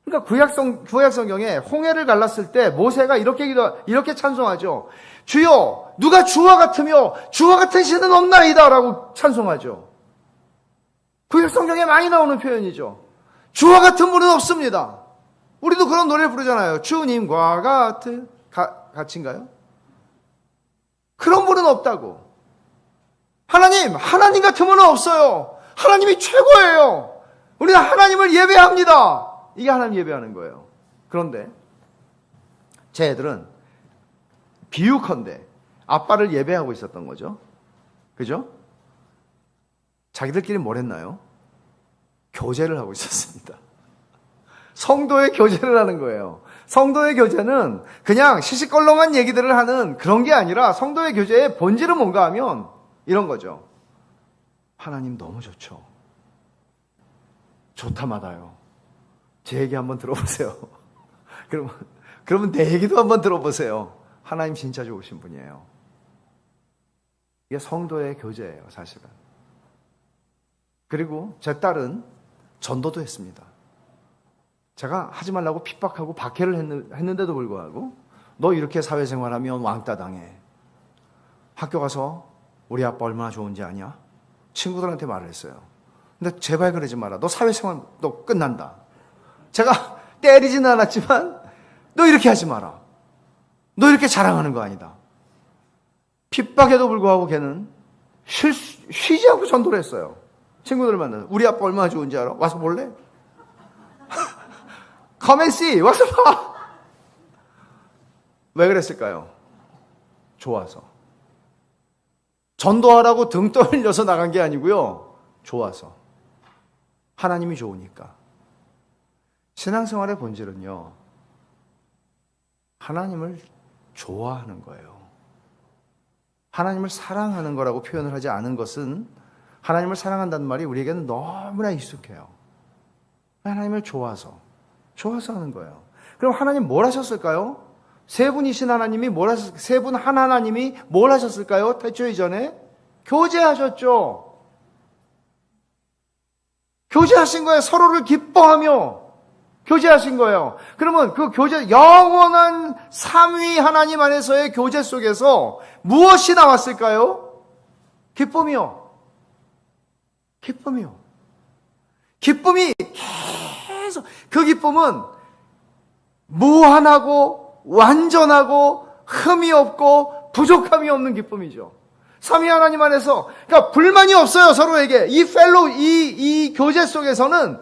그러니까 구약 성경에 홍해를 갈랐을 때 모세가 이렇게 찬송하죠. 주여, 누가 주와 같으며 주와 같은 신은 없나이다라고 찬송하죠. 구약 성경에 많이 나오는 표현이죠. 주와 같은 분은 없습니다. 우리도 그런 노래를 부르잖아요. 주님과 같은 같인가요? 그런 분은 없다고. 하나님 같은 분은 없어요. 하나님이 최고예요. 우리는 하나님을 예배합니다. 이게 하나님 예배하는 거예요. 그런데 제 애들은 비유컨대 아빠를 예배하고 있었던 거죠. 그죠? 자기들끼리 뭘 했나요? 교제를 하고 있었습니다. 성도의 교제를 하는 거예요. 성도의 교제는 그냥 시시껄렁한 얘기들을 하는 그런 게 아니라 성도의 교제의 본질은 뭔가 하면 이런 거죠. 하나님 너무 좋죠. 좋다마다요. 제 얘기 한번 들어보세요. 그러면 내 얘기도 한번 들어보세요. 하나님 진짜 좋으신 분이에요. 이게 성도의 교제예요, 사실은. 그리고 제 딸은 전도도 했습니다. 제가 하지 말라고 핍박하고 박해를 했는데도 불구하고 너 이렇게 사회생활하면 왕따 당해. 학교 가서 우리 아빠 얼마나 좋은지 아냐? 친구들한테 말을 했어요. 근데 제발 그러지 마라. 너 사회생활 너 끝난다. 제가 때리지는 않았지만 너 이렇게 하지 마라. 너 이렇게 자랑하는 거 아니다. 핍박에도 불구하고 걔는 쉬지 않고 전도를 했어요. 친구들을 만나서 우리 아빠 얼마나 좋은지 알아? 와서 볼래? Come and see. 와서 봐. 왜 그랬을까요? 좋아서. 전도하라고 등 떠밀려서 나간 게 아니고요. 좋아서. 하나님이 좋으니까. 신앙생활의 본질은요. 하나님을 좋아하는 거예요. 하나님을 사랑하는 거라고 표현을 하지 않은 것은 하나님을 사랑한다는 말이 우리에게는 너무나 익숙해요. 하나님을 좋아서 하는 거예요. 그럼 하나님 뭘 하셨을까요? 세 분이신 하나님이 세 분 한 하나님이 뭘 하셨을까요? 태초 이전에 교제하셨죠. 교제하신 거예요. 서로를 기뻐하며 교제하신 거예요. 그러면 그 교제, 영원한 삼위 하나님 안에서의 교제 속에서 무엇이 나왔을까요? 기쁨이요. 기쁨이 계속, 그 기쁨은 무한하고 완전하고 흠이 없고 부족함이 없는 기쁨이죠. 삼위 하나님 안에서, 그러니까 불만이 없어요, 서로에게. 이 교제 속에서는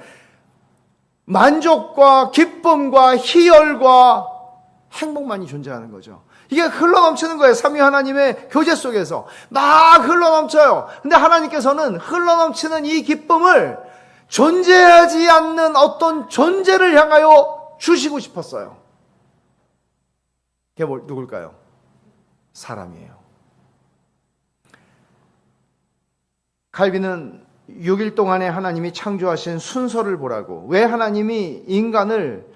만족과 기쁨과 희열과 행복만이 존재하는 거죠. 이게 흘러넘치는 거예요. 삼위 하나님의 교제 속에서 막 흘러넘쳐요. 근데 하나님께서는 흘러넘치는 이 기쁨을 존재하지 않는 어떤 존재를 향하여 주시고 싶었어요. 그게 누굴까요? 사람이에요. 칼빈은 6일 동안에 하나님이 창조하신 순서를 보라고, 왜 하나님이 인간을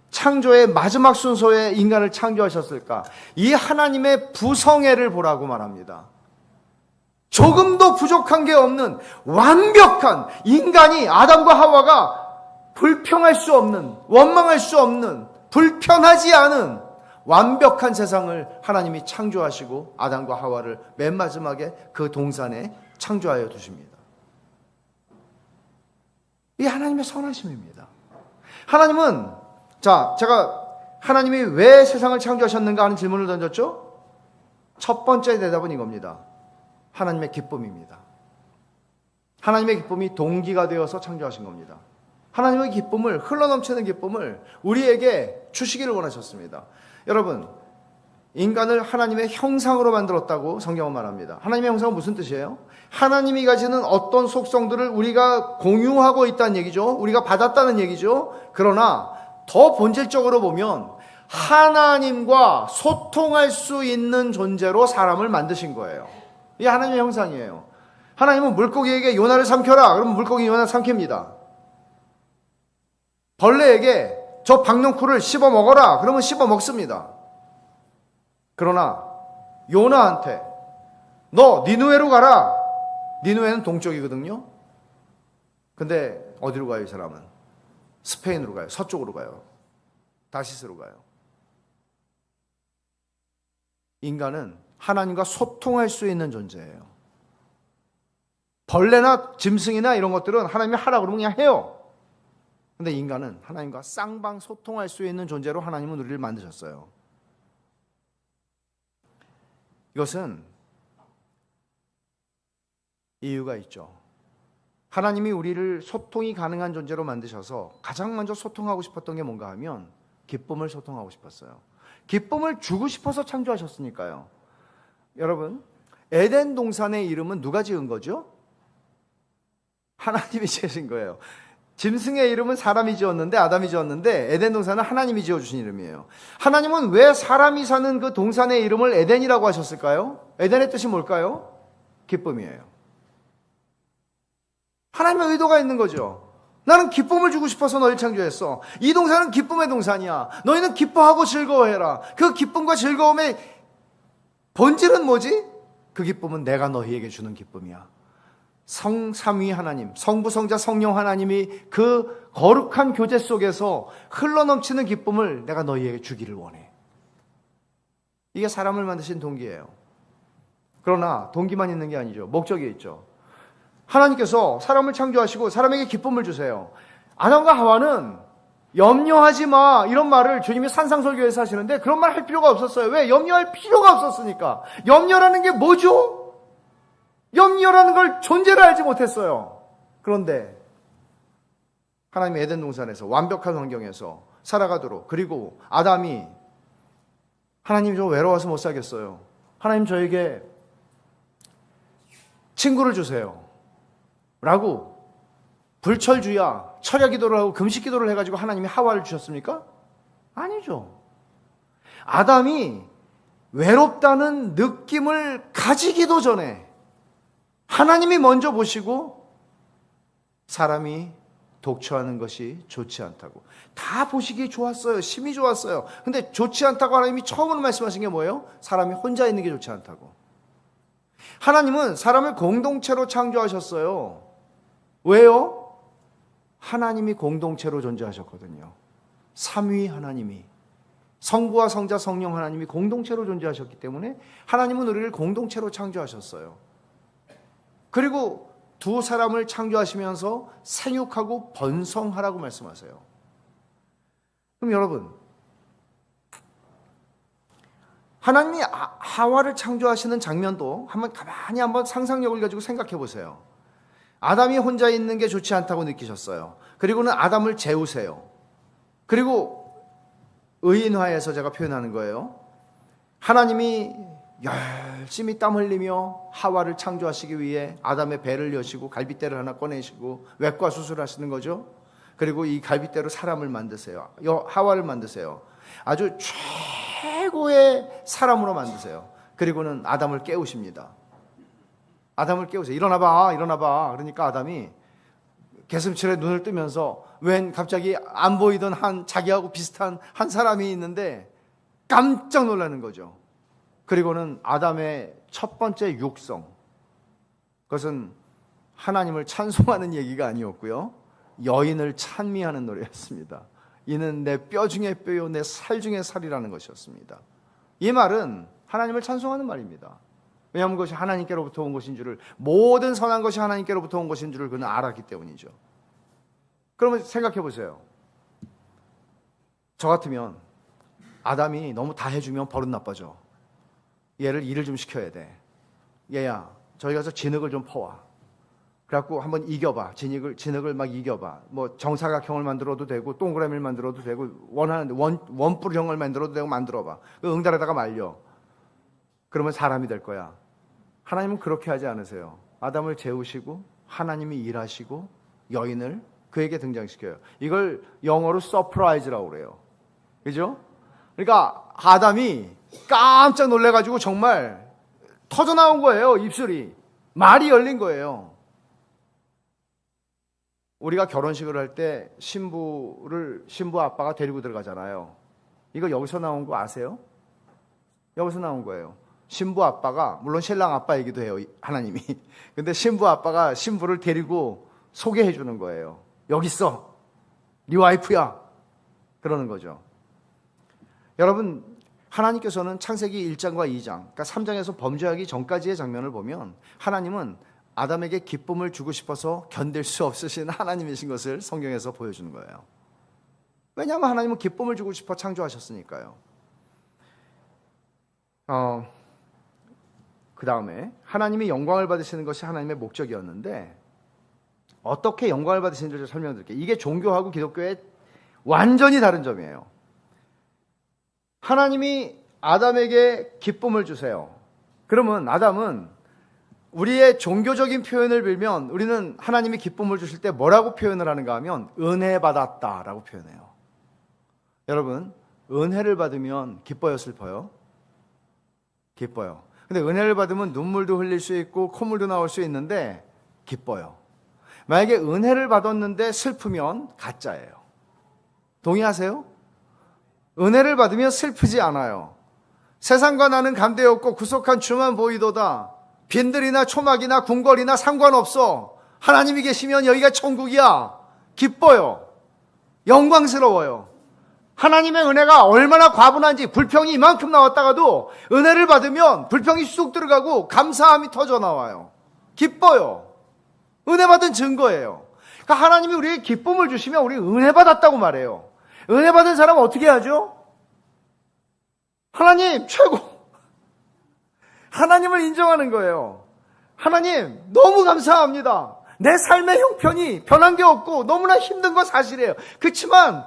창조의 마지막 순서에 인간을 창조하셨을까? 이 하나님의 부성애를 보라고 말합니다. 조금도 부족한 게 없는 완벽한 인간이, 아담과 하와가 불평할 수 없는, 원망할 수 없는, 불편하지 않은 완벽한 세상을 하나님이 창조하시고 아담과 하와를 맨 마지막에 그 동산에 창조하여 두십니다. 이게 하나님의 선하심입니다. 하나님은, 제가 하나님이 왜 세상을 창조하셨는가 하는 질문을 던졌죠? 첫 번째 대답은 이겁니다. 하나님의 기쁨입니다. 하나님의 기쁨이 동기가 되어서 창조하신 겁니다. 하나님의 기쁨을, 흘러넘치는 기쁨을 우리에게 주시기를 원하셨습니다. 여러분, 인간을 하나님의 형상으로 만들었다고 성경은 말합니다. 하나님의 형상은 무슨 뜻이에요? 하나님이 가지는 어떤 속성들을 우리가 공유하고 있다는 얘기죠. 우리가 받았다는 얘기죠. 그러나 더 본질적으로 보면 하나님과 소통할 수 있는 존재로 사람을 만드신 거예요. 이게 하나님의 형상이에요. 하나님은 물고기에게 요나를 삼켜라. 그러면 물고기 요나를 삼킵니다. 벌레에게 저 박넝쿨을 씹어 먹어라. 그러면 씹어 먹습니다. 그러나 요나한테 너 니누에로 가라. 니누에는 동쪽이거든요. 근데 어디로 가요, 이 사람은? 스페인으로 가요. 서쪽으로 가요. 다시스로 가요. 인간은 하나님과 소통할 수 있는 존재예요. 벌레나 짐승이나 이런 것들은 하나님이 하라 그러면 그냥 해요. 근데 인간은 하나님과 쌍방 소통할 수 있는 존재로 하나님은 우리를 만드셨어요. 이것은 이유가 있죠. 하나님이 우리를 소통이 가능한 존재로 만드셔서 가장 먼저 소통하고 싶었던 게 뭔가 하면 기쁨을 소통하고 싶었어요. 기쁨을 주고 싶어서 창조하셨으니까요. 여러분, 에덴 동산의 이름은 누가 지은 거죠? 하나님이 지으신 거예요. 짐승의 이름은 사람이 지었는데, 아담이 지었는데, 에덴 동산은 하나님이 지어주신 이름이에요. 하나님은 왜 사람이 사는 그 동산의 이름을 에덴이라고 하셨을까요? 에덴의 뜻이 뭘까요? 기쁨이에요. 하나님의 의도가 있는 거죠. 나는 기쁨을 주고 싶어서 너희를 창조했어. 이 동산은 기쁨의 동산이야. 너희는 기뻐하고 즐거워해라. 그 기쁨과 즐거움의 본질은 뭐지? 그 기쁨은 내가 너희에게 주는 기쁨이야. 삼위 하나님, 성부, 성자, 성령 하나님이 그 거룩한 교제 속에서 흘러넘치는 기쁨을 내가 너희에게 주기를 원해. 이게 사람을 만드신 동기예요. 그러나 동기만 있는 게 아니죠. 목적이 있죠. 하나님께서 사람을 창조하시고 사람에게 기쁨을 주세요. 아담과 하와는 염려하지 마 이런 말을 주님이 산상설교에서 하시는데 그런 말 할 필요가 없었어요. 왜? 염려할 필요가 없었으니까. 염려라는 게 뭐죠? 염려라는 걸 존재를 알지 못했어요. 그런데 하나님의 에덴 동산에서 완벽한 환경에서 살아가도록, 그리고 아담이 하나님 저 외로워서 못 살겠어요. 하나님 저에게 친구를 주세요. 라고 불철주야 철야 기도를 하고 금식 기도를 해가지고 하나님이 하와를 주셨습니까? 아니죠. 아담이 외롭다는 느낌을 가지기도 전에 하나님이 먼저 보시고 사람이 독처하는 것이 좋지 않다고. 다 보시기 좋았어요. 심히 좋았어요. 근데 좋지 않다고 하나님이 처음으로 말씀하신 게 뭐예요? 사람이 혼자 있는 게 좋지 않다고. 하나님은 사람을 공동체로 창조하셨어요. 왜요? 하나님이 공동체로 존재하셨거든요. 삼위 하나님이, 성부와 성자 성령 하나님이 공동체로 존재하셨기 때문에 하나님은 우리를 공동체로 창조하셨어요. 그리고 두 사람을 창조하시면서 생육하고 번성하라고 말씀하세요. 그럼 여러분, 하나님이 하와를 창조하시는 장면도 가만히 한번 상상력을 가지고 생각해 보세요. 아담이 혼자 있는 게 좋지 않다고 느끼셨어요. 그리고는 아담을 재우세요. 그리고 의인화해서 제가 표현하는 거예요. 하나님이 열심히 땀 흘리며 하와를 창조하시기 위해 아담의 배를 여시고 갈빗대를 하나 꺼내시고 외과 수술하시는 거죠. 그리고 이 갈빗대로 사람을 만드세요. 하와를 만드세요. 아주 최고의 사람으로 만드세요. 그리고는 아담을 깨우십니다. 아담을 깨우세요. 일어나봐, 일어나봐. 그러니까 아담이 개슴칠에 눈을 뜨면서 웬 갑자기 안 보이던 자기하고 비슷한 한 사람이 있는데 깜짝 놀라는 거죠. 그리고는 아담의 첫 번째 육성, 그것은 하나님을 찬송하는 얘기가 아니었고요, 여인을 찬미하는 노래였습니다. 이는 내 뼈 중에 뼈요 내 살 중에 살이라는 것이었습니다. 이 말은 하나님을 찬송하는 말입니다. 왜냐하면 그것이 하나님께로부터 온 것인 줄을, 모든 선한 것이 하나님께로부터 온 것인 줄을 그는 알았기 때문이죠. 그러면 생각해 보세요. 저 같으면 아담이 너무 다 해주면 버릇 나빠져. 얘를 일을 좀 시켜야 돼. 얘야, 저기 가서 진흙을 좀 퍼와. 그래갖고 한번 이겨봐. 진흙을 막 이겨봐. 뭐 정사각형을 만들어도 되고 동그라미를 만들어도 되고 원하는 원뿔형을 만들어도 되고 만들어봐. 그 응달에다가 말려. 그러면 사람이 될 거야. 하나님은 그렇게 하지 않으세요. 아담을 재우시고 하나님이 일하시고 여인을 그에게 등장시켜요. 이걸 영어로 서프라이즈라고 그래요. 그죠? 그러니까 아담이 깜짝 놀래가지고 정말 터져나온 거예요. 입술이. 말이 열린 거예요. 우리가 결혼식을 할 때 신부 아빠가 데리고 들어가잖아요. 이거 여기서 나온 거 아세요? 여기서 나온 거예요. 신부 아빠가, 물론 신랑 아빠이기도 해요, 하나님이. 근데 신부 아빠가 신부를 데리고 소개해 주는 거예요. 여기 있어. 네 와이프야. 그러는 거죠. 여러분, 하나님께서는 창세기 1장과 2장, 그러니까 3장에서 범죄하기 전까지의 장면을 보면 하나님은 아담에게 기쁨을 주고 싶어서 견딜 수 없으신 하나님이신 것을 성경에서 보여주는 거예요. 왜냐하면 하나님은 기쁨을 주고 싶어 창조하셨으니까요. 그 다음에 하나님이 영광을 받으시는 것이 하나님의 목적이었는데 어떻게 영광을 받으시는지 설명드릴게요. 이게 종교하고 기독교의 완전히 다른 점이에요. 하나님이 아담에게 기쁨을 주세요. 그러면 아담은 우리의 종교적인 표현을 빌면 우리는 하나님이 기쁨을 주실 때 뭐라고 표현을 하는가 하면 은혜 받았다라고 표현해요. 여러분, 은혜를 받으면 기뻐요, 슬퍼요? 기뻐요. 근데 은혜를 받으면 눈물도 흘릴 수 있고 콧물도 나올 수 있는데 기뻐요. 만약에 은혜를 받았는데 슬프면 가짜예요. 동의하세요? 은혜를 받으면 슬프지 않아요. 세상과 나는 감대없고 구속한 주만 보이도다. 빈들이나 초막이나 궁궐이나 상관없어. 하나님이 계시면 여기가 천국이야. 기뻐요. 영광스러워요. 하나님의 은혜가 얼마나 과분한지 불평이 이만큼 나왔다가도 은혜를 받으면 불평이 쑥 들어가고 감사함이 터져 나와요. 기뻐요. 은혜 받은 증거예요. 그러니까 하나님이 우리에게 기쁨을 주시면 우리 은혜 받았다고 말해요. 은혜 받은 사람은 어떻게 하죠? 하나님 최고. 하나님을 인정하는 거예요. 하나님 너무 감사합니다. 내 삶의 형편이 변한 게 없고 너무나 힘든 건 사실이에요. 그렇지만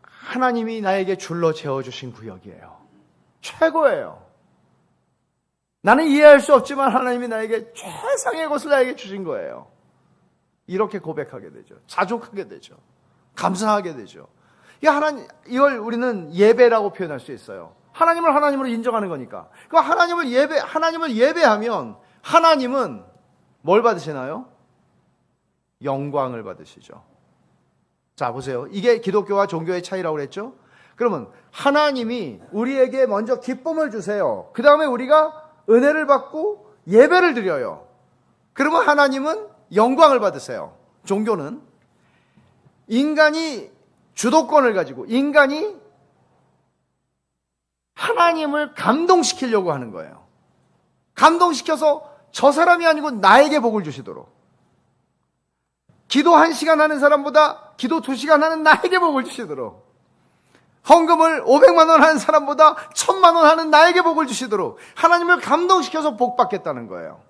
하나님이 나에게 줄로 재워주신 구역이에요. 최고예요. 나는 이해할 수 없지만 하나님이 나에게 최상의 것을 나에게 주신 거예요. 이렇게 고백하게 되죠. 자족하게 되죠. 감사하게 되죠. 이걸 우리는 예배라고 표현할 수 있어요. 하나님을 하나님으로 인정하는 거니까. 그 하나님을 예배하면 하나님은 뭘 받으시나요? 영광을 받으시죠. 자, 보세요. 이게 기독교와 종교의 차이라고 그랬죠? 그러면 하나님이 우리에게 먼저 기쁨을 주세요. 그 다음에 우리가 은혜를 받고 예배를 드려요. 그러면 하나님은 영광을 받으세요. 종교는 인간이 주도권을 가지고 인간이 하나님을 감동시키려고 하는 거예요. 감동시켜서 저 사람이 아니고 나에게 복을 주시도록. 기도 1시간 하는 사람보다 기도 2시간 하는 나에게 복을 주시도록. 헌금을 500만 원 하는 사람보다 1000만 원 하는 나에게 복을 주시도록 하나님을 감동시켜서 복 받겠다는 거예요.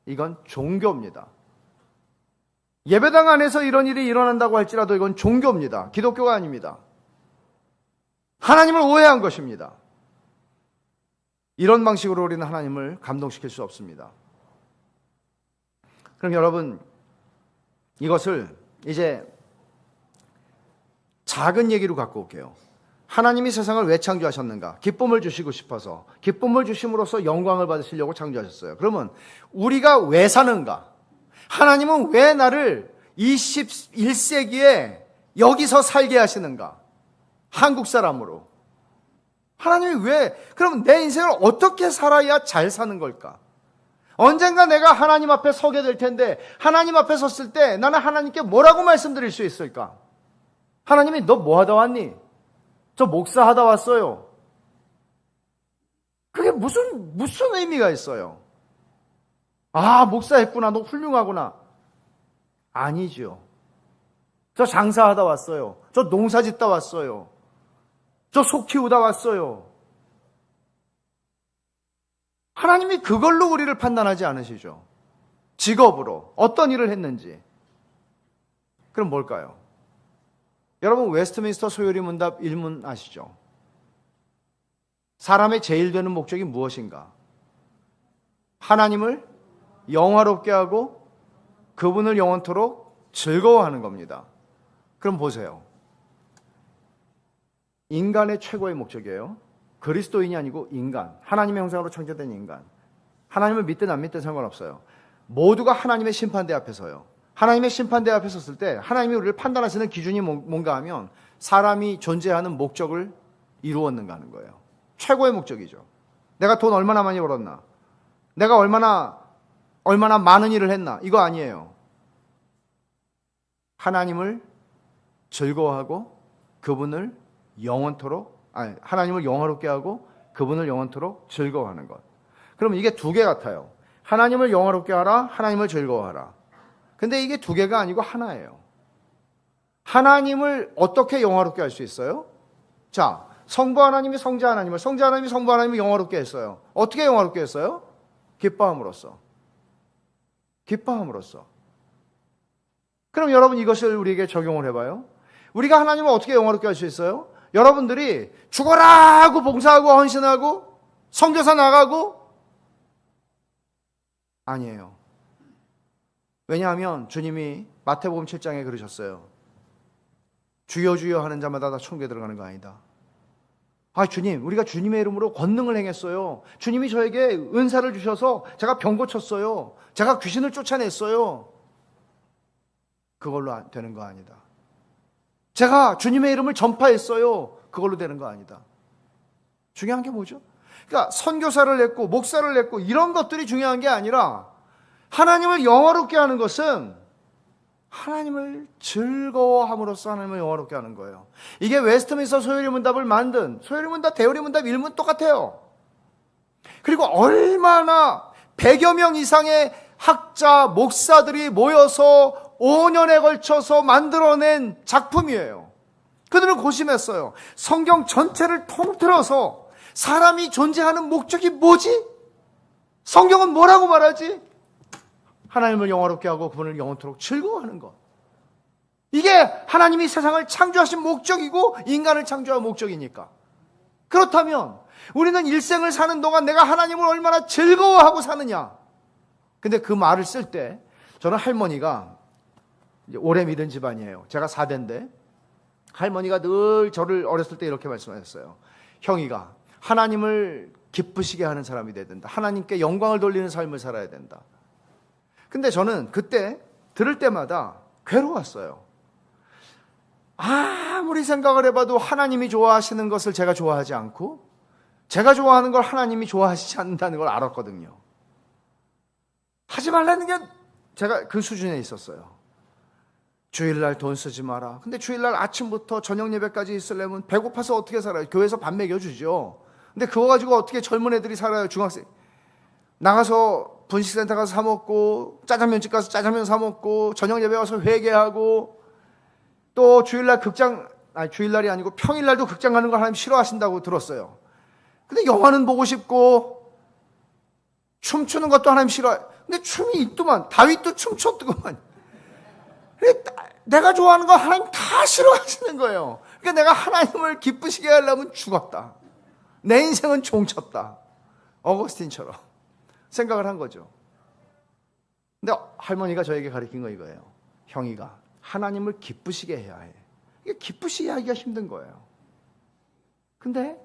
이건 종교입니다. 예배당 안에서 이런 일이 일어난다고 할지라도 이건 종교입니다. 기독교가 아닙니다. 하나님을 오해한 것입니다. 이런 방식으로 우리는 하나님을 감동시킬 수 없습니다. 그럼 여러분, 이것을 이제 작은 얘기로 갖고 올게요. 하나님이 세상을 왜 창조하셨는가? 기쁨을 주시고 싶어서, 기쁨을 주심으로써 영광을 받으시려고 창조하셨어요. 그러면 우리가 왜 사는가? 하나님은 왜 나를 21세기에 여기서 살게 하시는가? 한국 사람으로. 하나님이 왜, 그럼 내 인생을 어떻게 살아야 잘 사는 걸까? 언젠가 내가 하나님 앞에 서게 될 텐데 하나님 앞에 섰을 때 나는 하나님께 뭐라고 말씀드릴 수 있을까? 하나님이 너 뭐 하다 왔니? 저 목사 하다 왔어요. 그게 무슨 의미가 있어요? 아, 목사했구나. 너 훌륭하구나. 아니죠. 저 장사하다 왔어요. 저 농사 짓다 왔어요. 저 소 키우다 왔어요. 하나님이 그걸로 우리를 판단하지 않으시죠. 직업으로 어떤 일을 했는지. 그럼 뭘까요? 여러분, 웨스트민스터 소요리 문답 1문 아시죠? 사람의 제일 되는 목적이 무엇인가? 하나님을 영화롭게 하고 그분을 영원토록 즐거워하는 겁니다. 그럼 보세요. 인간의 최고의 목적이에요. 그리스도인이 아니고 인간, 하나님의 형상으로 창조된 인간. 하나님을 믿든 안 믿든 상관없어요. 모두가 하나님의 심판대 앞에 서요. 하나님의 심판대 앞에 섰을 때 하나님이 우리를 판단하시는 기준이 뭔가 하면 사람이 존재하는 목적을 이루었는가 하는 거예요. 최고의 목적이죠. 내가 돈 얼마나 많이 벌었나? 내가 얼마나 많은 일을 했나? 이거 아니에요. 하나님을 즐거워하고 그분을 하나님을 영화롭게 하고 그분을 영원토록 즐거워하는 것. 그럼 이게 두 개 같아요. 하나님을 영화롭게 하라, 하나님을 즐거워하라. 근데 이게 두 개가 아니고 하나예요. 하나님을 어떻게 영화롭게 할 수 있어요? 자, 성부 하나님이 성자 하나님을, 성자 하나님이 성부 하나님을 영화롭게 했어요. 어떻게 영화롭게 했어요? 기뻐함으로써. 기뻐함으로써. 그럼 여러분 이것을 우리에게 적용을 해봐요. 우리가 하나님을 어떻게 영화롭게 할 수 있어요? 여러분들이 죽어라 하고 봉사하고 헌신하고 선교사 나가고? 아니에요. 왜냐하면 주님이 마태복음 7장에 그러셨어요. 주여 주여 하는 자마다 다 천국에 들어가는 거 아니다. 아, 주님, 우리가 주님의 이름으로 권능을 행했어요. 주님이 저에게 은사를 주셔서 제가 병 고쳤어요. 제가 귀신을 쫓아냈어요. 그걸로 되는 거 아니다. 제가 주님의 이름을 전파했어요. 그걸로 되는 거 아니다. 중요한 게 뭐죠? 그러니까 선교사를 냈고 목사를 냈고 이런 것들이 중요한 게 아니라 하나님을 영화롭게 하는 것은 하나님을 즐거워함으로써 하나님을 영화롭게 하는 거예요. 이게 웨스트민스터 소요리 문답을 만든 소요리 문답, 대요리 문답 일문 똑같아요. 그리고 얼마나 100여 명 이상의 학자, 목사들이 모여서 5년에 걸쳐서 만들어낸 작품이에요. 그들은 고심했어요. 성경 전체를 통틀어서 사람이 존재하는 목적이 뭐지? 성경은 뭐라고 말하지? 하나님을 영화롭게 하고 그분을 영원토록 즐거워하는 것. 이게 하나님이 세상을 창조하신 목적이고 인간을 창조한 목적이니까. 그렇다면 우리는 일생을 사는 동안 내가 하나님을 얼마나 즐거워하고 사느냐. 근데 그 말을 쓸 때 저는 할머니가 오래 믿은 집안이에요. 제가 4대인데 할머니가 늘 저를 어렸을 때 이렇게 말씀하셨어요. 형이가 하나님을 기쁘시게 하는 사람이 돼야 된다. 하나님께 영광을 돌리는 삶을 살아야 된다. 근데 저는 그때 들을 때마다 괴로웠어요. 아무리 생각을 해봐도 하나님이 좋아하시는 것을 제가 좋아하지 않고 제가 좋아하는 걸 하나님이 좋아하시지 않는다는 걸 알았거든요. 하지 말라는 게 제가 그 수준에 있었어요. 주일날 돈 쓰지 마라. 근데 주일날 아침부터 저녁 예배까지 있으려면 배고파서 어떻게 살아요? 교회에서 밥 먹여주죠. 근데 그거 가지고 어떻게 젊은 애들이 살아요? 중학생 나가서 분식센터 가서 사 먹고 짜장면집 가서 짜장면 사 먹고 저녁 예배 와서 회개하고 또 주일날 주일날이 아니고 평일날도 극장 가는 걸 하나님 싫어하신다고 들었어요. 근데 영화는 보고 싶고 춤추는 것도 하나님 싫어해. 근데 춤이 있더만. 다윗도 춤췄더만. 내가 좋아하는 거 하나님 다 싫어하시는 거예요. 그러니까 내가 하나님을 기쁘시게 하려면 죽었다. 내 인생은 종쳤다. 어거스틴처럼 생각을 한 거죠. 근데 할머니가 저에게 가르친 거 이거예요. 형이가 하나님을 기쁘시게 해야 해. 이게 기쁘시게 하기가 힘든 거예요. 근데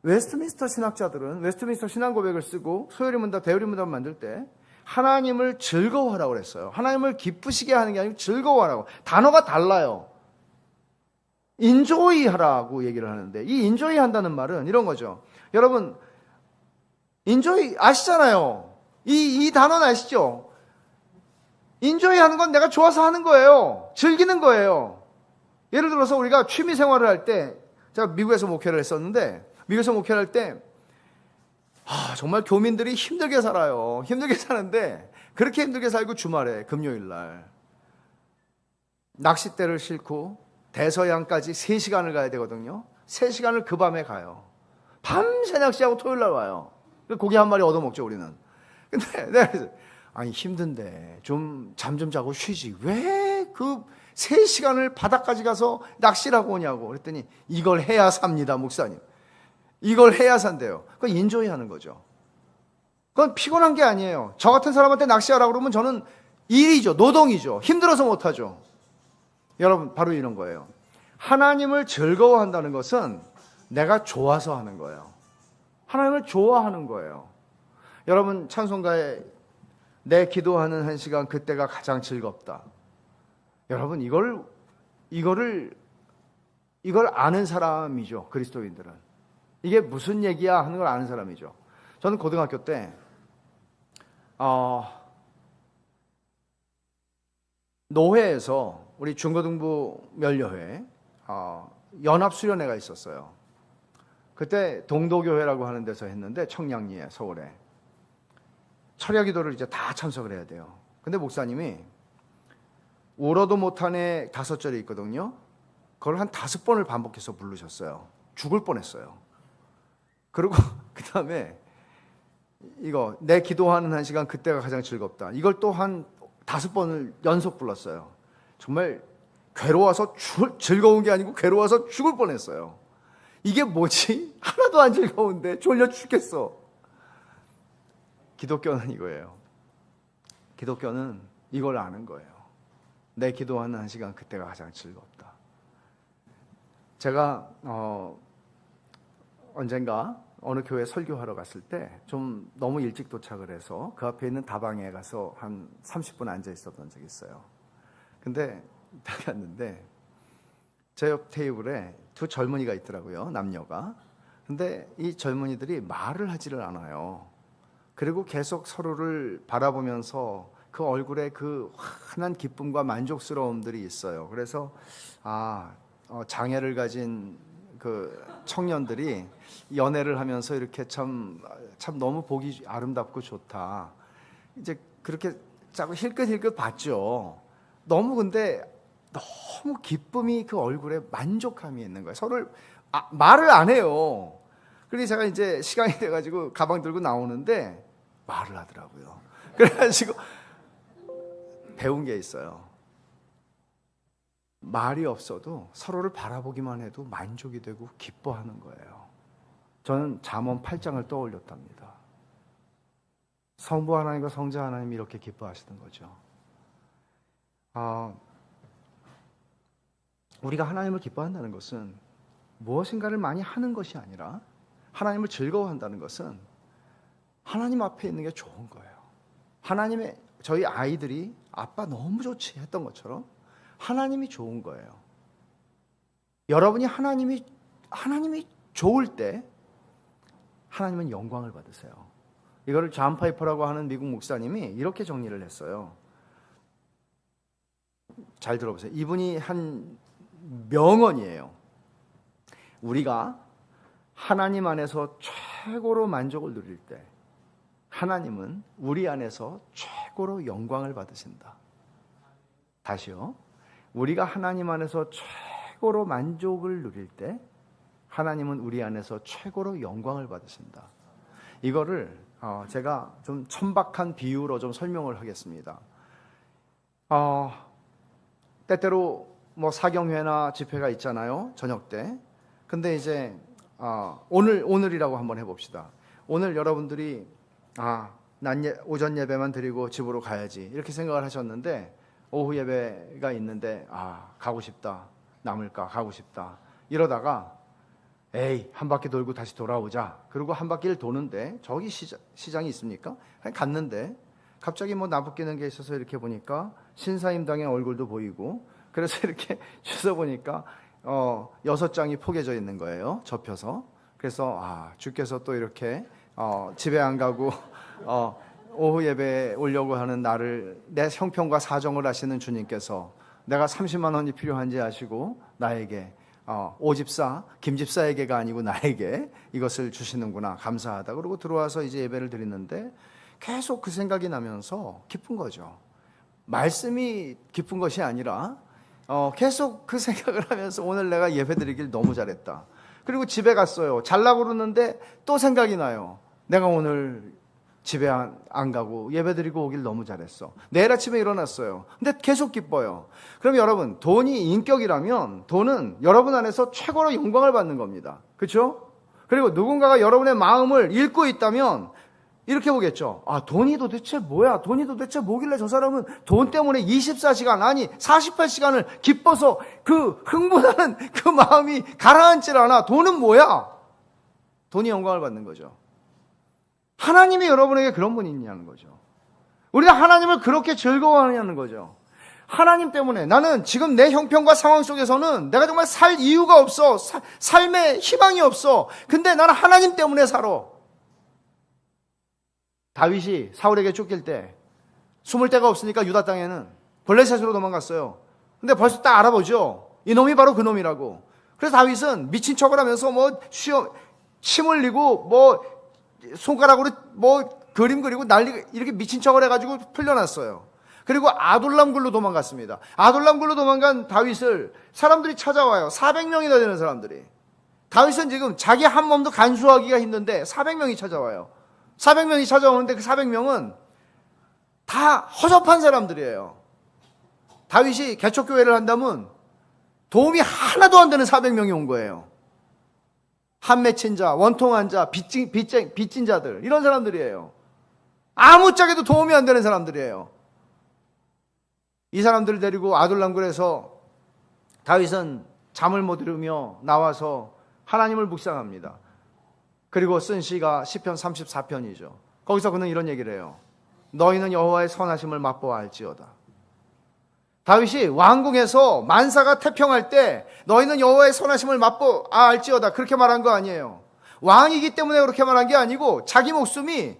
웨스트민스터 신학자들은 웨스트민스터 신앙고백을 쓰고 소요리 문답, 대요리 문답을 만들 때 하나님을 즐거워하라고 그랬어요. 하나님을 기쁘시게 하는 게 아니고 즐거워하라고. 단어가 달라요. 인조이 하라고 얘기를 하는데 이 인조이 한다는 말은 이런 거죠. 여러분 인조이 아시잖아요. 이 단어는 아시죠? 인조이 하는 건 내가 좋아서 하는 거예요. 즐기는 거예요. 예를 들어서 우리가 취미 생활을 할 때 제가 미국에서 목회를 했었는데 미국에서 목회를 할 때 정말 교민들이 힘들게 살아요. 힘들게 사는데 그렇게 힘들게 살고 주말에 금요일날 낚싯대를 싣고 대서양까지 3시간을 가야 되거든요. 3시간을 그 밤에 가요. 밤새 낚시하고 토요일날 와요. 고기 한 마리 얻어먹죠 우리는. 근데 내가 그래서 아니 힘든데 좀 잠 좀 자고 쉬지 왜 그 3시간을 바다까지 가서 낚시를 하고 오냐고. 그랬더니 이걸 해야 삽니다 목사님. 이걸 해야 산대요. 그건 인조이 하는 거죠. 그건 피곤한 게 아니에요. 저 같은 사람한테 낚시하라고 그러면 저는 일이죠. 노동이죠. 힘들어서 못하죠. 여러분 바로 이런 거예요. 하나님을 즐거워한다는 것은 내가 좋아서 하는 거예요. 하나님을 좋아하는 거예요. 여러분 찬송가에 내 기도하는 한 시간 그때가 가장 즐겁다. 여러분 이거를 아는 사람이죠. 그리스도인들은. 이게 무슨 얘기야 하는 걸 아는 사람이죠. 저는 고등학교 때 노회에서 우리 중고등부 면려회 연합수련회가 있었어요. 그때 동도교회라고 하는 데서 했는데 청량리에 서울에 철야기도를 이제 다 참석을 해야 돼요. 근데 목사님이 울어도 못하네 5절이 있거든요. 그걸 한 5번을 반복해서 부르셨어요. 죽을 뻔했어요. 그리고 그 다음에 이거 내 기도하는 한 시간 그때가 가장 즐겁다. 이걸 또 한 5번을 연속 불렀어요. 정말 괴로워서 즐거운 게 아니고 괴로워서 죽을 뻔했어요. 이게 뭐지? 하나도 안 즐거운데 졸려 죽겠어. 기독교는 이거예요. 기독교는 이걸 아는 거예요. 내 기도하는 한 시간 그때가 가장 즐겁다. 제가 언젠가 어느 교회 설교하러 갔을 때 좀 너무 일찍 도착을 해서 그 앞에 있는 다방에 가서 한 30분 앉아 있었던 적이 있어요. 근데 딱 갔는데 제 옆 테이블에 두 젊은이가 있더라고요. 남녀가. 근데 이 젊은이들이 말을 하지를 않아요. 그리고 계속 서로를 바라보면서 그 얼굴에 그 환한 기쁨과 만족스러움들이 있어요. 그래서 장애를 가진 그 청년들이 연애를 하면서 이렇게 참 너무 보기 아름답고 좋다. 이제 그렇게 자꾸 힐끗힐끗 봤죠. 근데 너무 기쁨이 그 얼굴에 만족함이 있는 거예요. 서로를 말을 안 해요. 그래서 제가 이제 시간이 돼가지고 가방 들고 나오는데 말을 하더라고요. 그래가지고 배운 게 있어요. 말이 없어도 서로를 바라보기만 해도 만족이 되고 기뻐하는 거예요. 저는 잠언 8장을 떠올렸답니다. 성부 하나님과 성자 하나님이 이렇게 기뻐하시는 거죠. 우리가 하나님을 기뻐한다는 것은 무엇인가를 많이 하는 것이 아니라 하나님을 즐거워한다는 것은 하나님 앞에 있는 게 좋은 거예요. 저희 아이들이 아빠 너무 좋지 했던 것처럼 하나님이 좋은 거예요. 여러분이 하나님이 좋을 때 하나님은 영광을 받으세요. 이거를 존 파이퍼라고 하는 미국 목사님이 이렇게 정리를 했어요. 잘 들어보세요. 이분이 한 명언이에요. 우리가 하나님 안에서 최고로 만족을 누릴 때 하나님은 우리 안에서 최고로 영광을 받으신다. 다시요. 우리가 하나님 안에서 최고로 만족을 누릴 때 하나님은 우리 안에서 최고로 영광을 받으신다. 이거를 제가 좀 천박한 비유로 좀 설명을 하겠습니다. 때때로 뭐 사경회나 집회가 있잖아요. 저녁 때. 근데 이제 오늘이라고 한번 해봅시다. 오늘 여러분들이 오전 예배만 드리고 집으로 가야지 이렇게 생각을 하셨는데 오후 예배가 있는데 가고 싶다. 남을까 가고 싶다. 이러다가 한 바퀴 돌고 다시 돌아오자. 그리고 한 바퀴를 도는데 저기 시장이 있습니까? 갔는데 갑자기 뭐 나부끼는 게 있어서 이렇게 보니까 신사임당의 얼굴도 보이고 그래서 이렇게 주워 보니까 6장이 포개져 있는 거예요. 접혀서. 그래서 주께서 또 이렇게 집에 안 가고 오후 예배에 오려고 하는 나를 내 형편과 사정을 아시는 주님께서 내가 30만 원이 필요한지 아시고 나에게 오집사, 김집사에게가 아니고 나에게 이것을 주시는구나 감사하다. 그러고 들어와서 이제 예배를 드리는데 계속 그 생각이 나면서 기쁜 거죠. 말씀이 기쁜 것이 아니라 계속 그 생각을 하면서 오늘 내가 예배 드리길 너무 잘했다. 그리고 집에 갔어요. 잘라고 그러는데 또 생각이 나요. 내가 오늘 집에 안 가고 예배 드리고 오길 너무 잘했어. 내일 아침에 일어났어요. 근데 계속 기뻐요. 그럼 여러분, 돈이 인격이라면 돈은 여러분 안에서 최고로 영광을 받는 겁니다. 그렇죠? 그리고 누군가가 여러분의 마음을 읽고 있다면 이렇게 보겠죠. 돈이 도대체 뭐야? 돈이 도대체 뭐길래 저 사람은 돈 때문에 24시간 아니 48시간을 기뻐서 그 흥분하는 그 마음이 가라앉질 않아. 돈은 뭐야? 돈이 영광을 받는 거죠. 하나님이 여러분에게 그런 분이 있냐는 거죠. 우리가 하나님을 그렇게 즐거워하느냐는 거죠. 하나님 때문에 나는 지금 내 형편과 상황 속에서는 내가 정말 살 이유가 없어. 삶에 희망이 없어. 근데 나는 하나님 때문에 살아. 다윗이 사울에게 쫓길 때 숨을 데가 없으니까 유다 땅에는 블레셋으로 도망갔어요. 근데 벌써 딱 알아보죠. 이 놈이 바로 그 놈이라고. 그래서 다윗은 미친 척을 하면서 침 흘리고 손가락으로 그림 그리고 난리 이렇게 미친 척을 해가지고 풀려났어요. 그리고 아둘람 굴로 도망갔습니다. 아둘람 굴로 도망간 다윗을 사람들이 찾아와요. 400명이나 되는 사람들이. 다윗은 지금 자기 한 몸도 간수하기가 힘든데 400명이 찾아와요. 400명이 찾아오는데 그 400명은 다 허접한 사람들이에요. 다윗이 개척교회를 한다면 도움이 하나도 안 되는 400명이 온 거예요. 한 맺힌 자, 원통한 자, 빚진 자들, 이런 사람들이에요. 아무짝에도 도움이 안 되는 사람들이에요. 이 사람들을 데리고 아둘람굴에서 다윗은 잠을 못 이루며 나와서 하나님을 묵상합니다. 그리고 쓴 시가 시편 34편이죠. 거기서 그는 이런 얘기를 해요. 너희는 여호와의 선하심을 맛보아 알지어다. 다윗이 왕궁에서 만사가 태평할 때 너희는 여호와의 선하심을 맛보아 알지어다 그렇게 말한 거 아니에요. 왕이기 때문에 그렇게 말한 게 아니고 자기 목숨이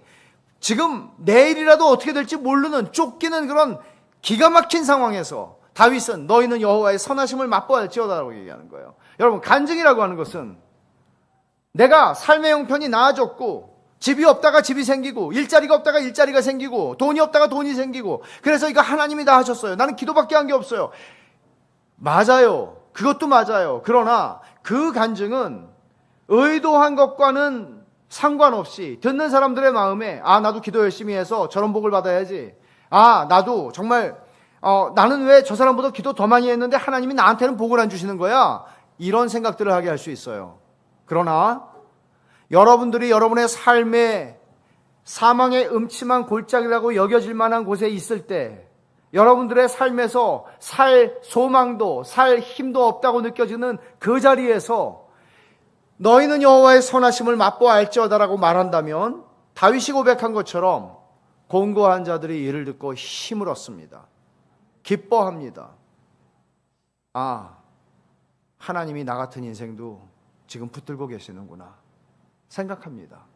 지금 내일이라도 어떻게 될지 모르는 쫓기는 그런 기가 막힌 상황에서 다윗은 너희는 여호와의 선하심을 맛보아 알지어다라고 얘기하는 거예요. 여러분, 간증이라고 하는 것은 내가 삶의 형편이 나아졌고 집이 없다가 집이 생기고 일자리가 없다가 일자리가 생기고 돈이 없다가 돈이 생기고 그래서 이거 하나님이 다 하셨어요. 나는 기도밖에 한 게 없어요. 맞아요. 그것도 맞아요. 그러나 그 간증은 의도한 것과는 상관없이 듣는 사람들의 마음에 나도 기도 열심히 해서 저런 복을 받아야지. 나도 정말 나는 왜 저 사람보다 기도 더 많이 했는데 하나님이 나한테는 복을 안 주시는 거야? 이런 생각들을 하게 할 수 있어요. 그러나 여러분들이 여러분의 삶에 사망의 음침한 골짜기라고 여겨질 만한 곳에 있을 때 여러분들의 삶에서 살 소망도 살 힘도 없다고 느껴지는 그 자리에서 너희는 여호와의 선하심을 맛보아 알지어다라고 말한다면 다윗이 고백한 것처럼 공고한 자들이 이를 듣고 힘을 얻습니다. 기뻐합니다. 하나님이 나 같은 인생도 지금 붙들고 계시는구나 생각합니다.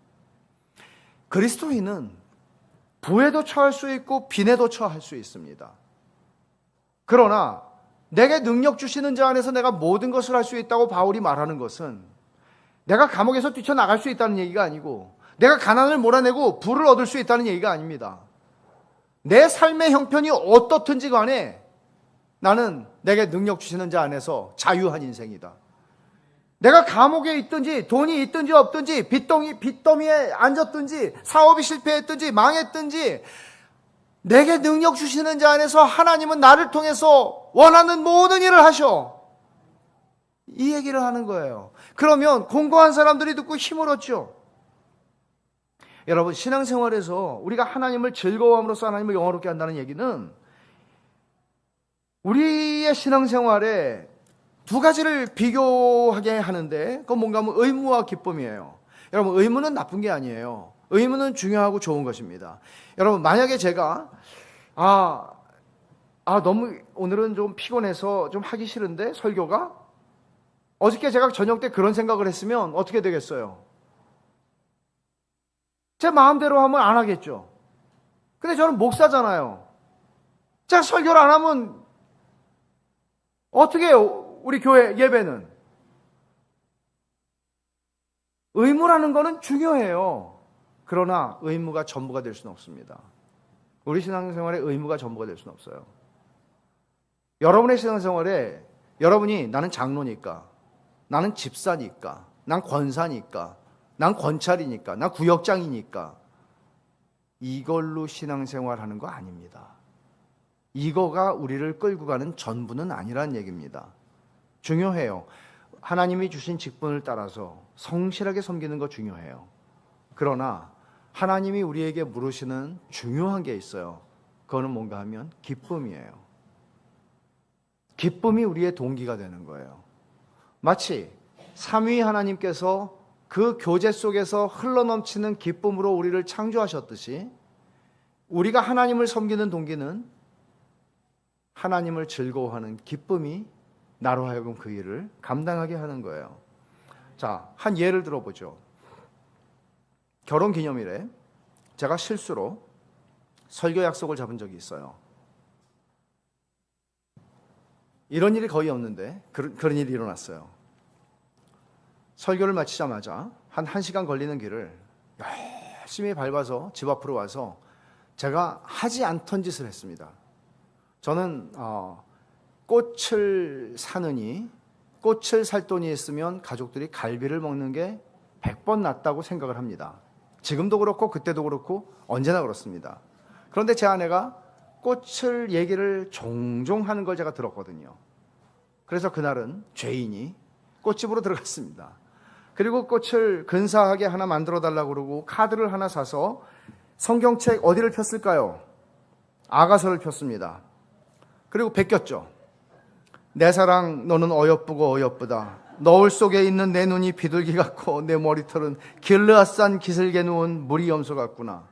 그리스도인은 부에도 처할 수 있고 빈에도 처할 수 있습니다. 그러나 내게 능력 주시는 자 안에서 내가 모든 것을 할 수 있다고 바울이 말하는 것은 내가 감옥에서 뛰쳐나갈 수 있다는 얘기가 아니고 내가 가난을 몰아내고 부를 얻을 수 있다는 얘기가 아닙니다. 내 삶의 형편이 어떻든지 간에 나는 내게 능력 주시는 자 안에서 자유한 인생이다. 내가 감옥에 있든지 돈이 있든지 없든지 빚더미에 앉았든지 사업이 실패했든지 망했든지 내게 능력 주시는 자 안에서 하나님은 나를 통해서 원하는 모든 일을 하셔. 이 얘기를 하는 거예요. 그러면 공고한 사람들이 듣고 힘을 얻죠. 여러분, 신앙생활에서 우리가 하나님을 즐거워함으로써 하나님을 영화롭게 한다는 얘기는 우리의 신앙생활에 두 가지를 비교하게 하는데 그건 뭔가 하면 의무와 기쁨이에요. 여러분, 의무는 나쁜 게 아니에요. 의무는 중요하고 좋은 것입니다. 여러분, 만약에 제가 너무 오늘은 좀 피곤해서 좀 하기 싫은데 설교가 어저께 제가 저녁 때 그런 생각을 했으면 어떻게 되겠어요? 제 마음대로 하면 안 하겠죠. 근데 저는 목사잖아요. 제가 설교를 안 하면 어떻게 해요? 우리 교회 예배는. 의무라는 거는 중요해요. 그러나 의무가 전부가 될 수는 없습니다. 우리 신앙생활에 의무가 전부가 될 수는 없어요. 여러분의 신앙생활에 여러분이 나는 장로니까, 나는 집사니까, 난 권사니까, 난 권찰이니까, 난 구역장이니까 이걸로 신앙생활하는 거 아닙니다. 이거가 우리를 끌고 가는 전부는 아니란 얘기입니다. 중요해요. 하나님이 주신 직분을 따라서 성실하게 섬기는 거 중요해요. 그러나 하나님이 우리에게 물으시는 중요한 게 있어요. 그거는 뭔가 하면 기쁨이에요. 기쁨이 우리의 동기가 되는 거예요. 마치 삼위 하나님께서 그 교제 속에서 흘러넘치는 기쁨으로 우리를 창조하셨듯이 우리가 하나님을 섬기는 동기는 하나님을 즐거워하는 기쁨이 나로 하여금 그 일을 감당하게 하는 거예요. 자, 한 예를 들어보죠. 결혼기념일에 제가 실수로 설교 약속을 잡은 적이 있어요. 이런 일이 거의 없는데 그런 일이 일어났어요. 설교를 마치자마자 한 1시간 걸리는 길을 열심히 밟아서 집 앞으로 와서 제가 하지 않던 짓을 했습니다. 저는 꽃을 사느니 꽃을 살 돈이 있으면 가족들이 갈비를 먹는 게 100번 낫다고 생각을 합니다. 지금도 그렇고 그때도 그렇고 언제나 그렇습니다. 그런데 제 아내가 꽃을 얘기를 종종 하는 걸 제가 들었거든요. 그래서 그날은 죄인이 꽃집으로 들어갔습니다. 그리고 꽃을 근사하게 하나 만들어 달라고 그러고 카드를 하나 사서 성경책 어디를 폈을까요? 아가서를 폈습니다. 그리고 베꼈죠. 내 사랑 너는 어여쁘고 어여쁘다. 너울 속에 있는 내 눈이 비둘기 같고 내 머리털은 길르앗산 기슭에 누운 무리 염소 같구나.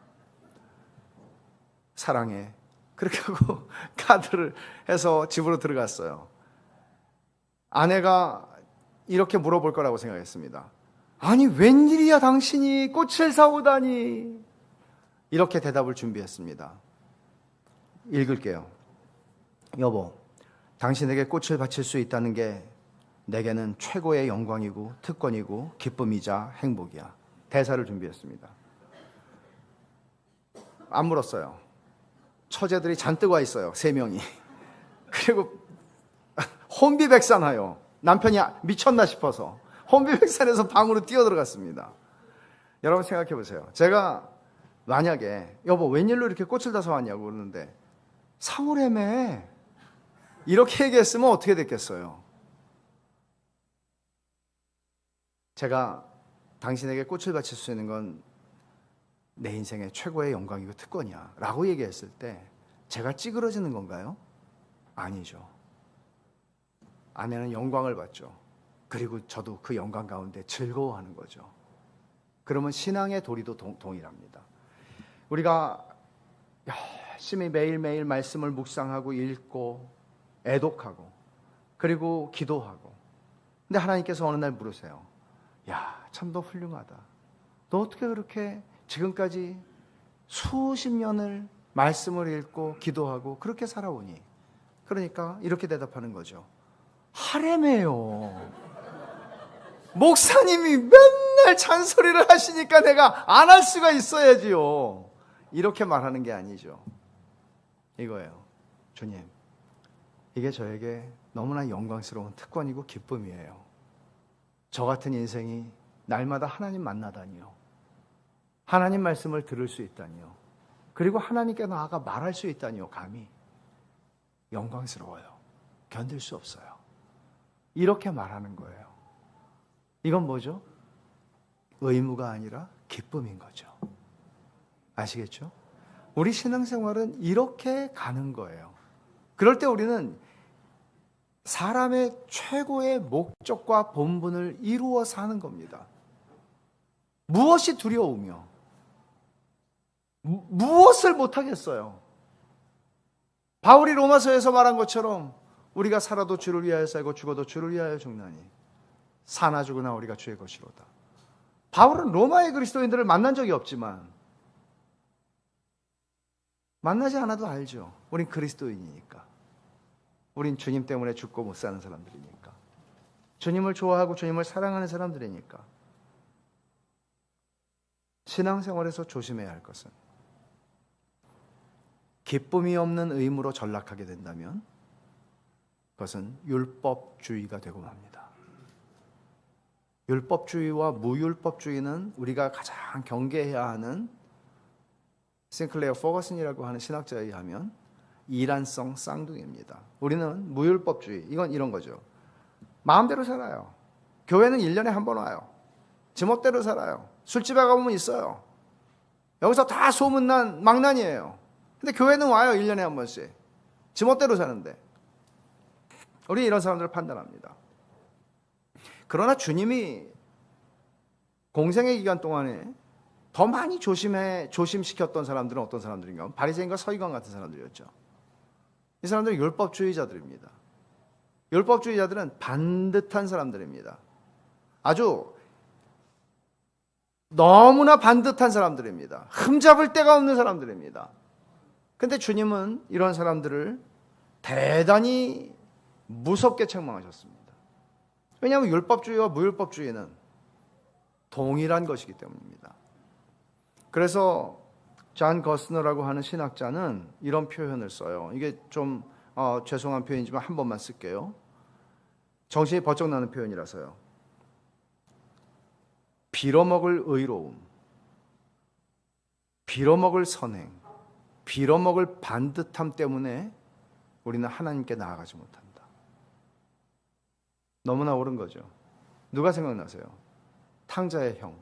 사랑해. 그렇게 하고 카드를 해서 집으로 들어갔어요. 아내가 이렇게 물어볼 거라고 생각했습니다. 아니 웬일이야 당신이 꽃을 사오다니. 이렇게 대답을 준비했습니다. 읽을게요. 여보, 당신에게 꽃을 바칠 수 있다는 게 내게는 최고의 영광이고 특권이고 기쁨이자 행복이야. 대사를 준비했습니다. 안 물었어요. 처제들이 잔뜩 와 있어요. 3명이. 그리고 혼비백산하여 남편이 미쳤나 싶어서 혼비백산해서 방으로 뛰어들어갔습니다. 여러분 생각해 보세요. 제가 만약에 여보 웬일로 이렇게 꽃을 다 사왔냐고 그러는데 사오래매 이렇게 얘기했으면 어떻게 됐겠어요? 제가 당신에게 꽃을 바칠 수 있는 건 내 인생의 최고의 영광이고 특권이야 라고 얘기했을 때 제가 찌그러지는 건가요? 아니죠. 아내는 영광을 받죠. 그리고 저도 그 영광 가운데 즐거워하는 거죠. 그러면 신앙의 도리도 동일합니다. 우리가 열심히 매일매일 말씀을 묵상하고 읽고 애독하고 그리고 기도하고 근데 하나님께서 어느 날 물으세요. 야, 참 너 훌륭하다. 너 어떻게 그렇게 지금까지 수십 년을 말씀을 읽고 기도하고 그렇게 살아오니? 그러니까 이렇게 대답하는 거죠. 하래매요. 목사님이 맨날 잔소리를 하시니까 내가 안 할 수가 있어야지요. 이렇게 말하는 게 아니죠. 이거예요. 주님, 이게 저에게 너무나 영광스러운 특권이고 기쁨이에요. 저 같은 인생이 날마다 하나님 만나다니요. 하나님 말씀을 들을 수 있다니요. 그리고 하나님께 나아가 말할 수 있다니요. 감히 영광스러워요. 견딜 수 없어요. 이렇게 말하는 거예요. 이건 뭐죠? 의무가 아니라 기쁨인 거죠. 아시겠죠? 우리 신앙생활은 이렇게 가는 거예요. 그럴 때 우리는 사람의 최고의 목적과 본분을 이루어 사는 겁니다. 무엇이 두려우며 무엇을 못하겠어요? 바울이 로마서에서 말한 것처럼 우리가 살아도 주를 위하여 살고 죽어도 주를 위하여 죽나니 사나 죽으나 우리가 주의 것이로다. 바울은 로마의 그리스도인들을 만난 적이 없지만 만나지 않아도 알죠. 우린 그리스도인이니까. 우린 주님 때문에 죽고 못 사는 사람들이니까. 주님을 좋아하고 주님을 사랑하는 사람들이니까. 신앙생활에서 조심해야 할 것은 기쁨이 없는 의무로 전락하게 된다면 그것은 율법주의가 되고 맙니다. 율법주의와 무율법주의는 우리가 가장 경계해야 하는 싱클레어 포거슨이라고 하는 신학자에 의하면 이란성 쌍둥이입니다. 우리는 무율법주의, 이건 이런 거죠. 마음대로 살아요. 교회는 1년에 한 번 와요. 지멋대로 살아요. 술집에 가보면 있어요. 여기서 다 소문난 망난이에요. 근데 교회는 와요. 1년에 한 번씩. 지멋대로 사는데. 우리 이런 사람들을 판단합니다. 그러나 주님이 공생의 기간 동안에 더 많이 조심시켰던 사람들은 어떤 사람들인가? 바리새인과 서기관 같은 사람들이었죠. 이 사람들은 율법주의자들입니다. 율법주의자들은 반듯한 사람들입니다. 아주 너무나 반듯한 사람들입니다. 흠잡을 데가 없는 사람들입니다. 근데 주님은 이런 사람들을 대단히 무섭게 책망하셨습니다. 왜냐하면 율법주의와 무율법주의는 동일한 것이기 때문입니다. 그래서 존 거스너라고 하는 신학자는 이런 표현을 써요. 이게 좀 죄송한 표현이지만 한 번만 쓸게요. 정신이 번쩍 나는 표현이라서요. 빌어먹을 의로움, 빌어먹을 선행, 빌어먹을 반듯함 때문에 우리는 하나님께 나아가지 못한다. 너무나 옳은 거죠. 누가 생각나세요? 탕자의 형.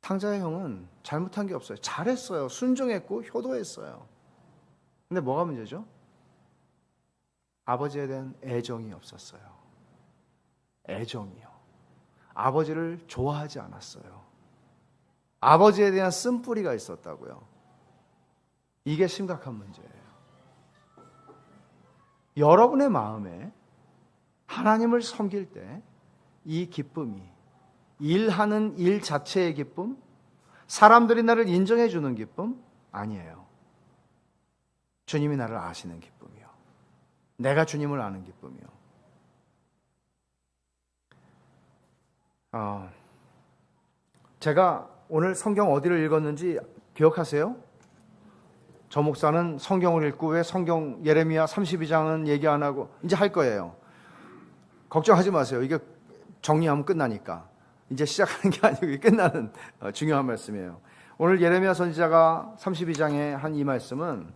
탕자의 형은 잘못한 게 없어요. 잘했어요. 순종했고 효도했어요. 근데 뭐가 문제죠? 아버지에 대한 애정이 없었어요. 애정이요. 아버지를 좋아하지 않았어요. 아버지에 대한 쓴뿌리가 있었다고요. 이게 심각한 문제예요. 여러분의 마음에 하나님을 섬길 때 이 기쁨이 일하는 일 자체의 기쁨, 사람들이 나를 인정해 주는 기쁨 아니에요. 주님이 나를 아시는 기쁨이요. 내가 주님을 아는 기쁨이요. 제가 오늘 성경 어디를 읽었는지 기억하세요? 저 목사는 성경을 읽고 왜 성경 예레미야 32장은 얘기 안 하고 이제 할 거예요. 걱정하지 마세요. 이게 정리하면 끝나니까. 이제 시작하는 게 아니고 끝나는 중요한 말씀이에요. 오늘 예레미야 선지자가 32장에 한 이 말씀은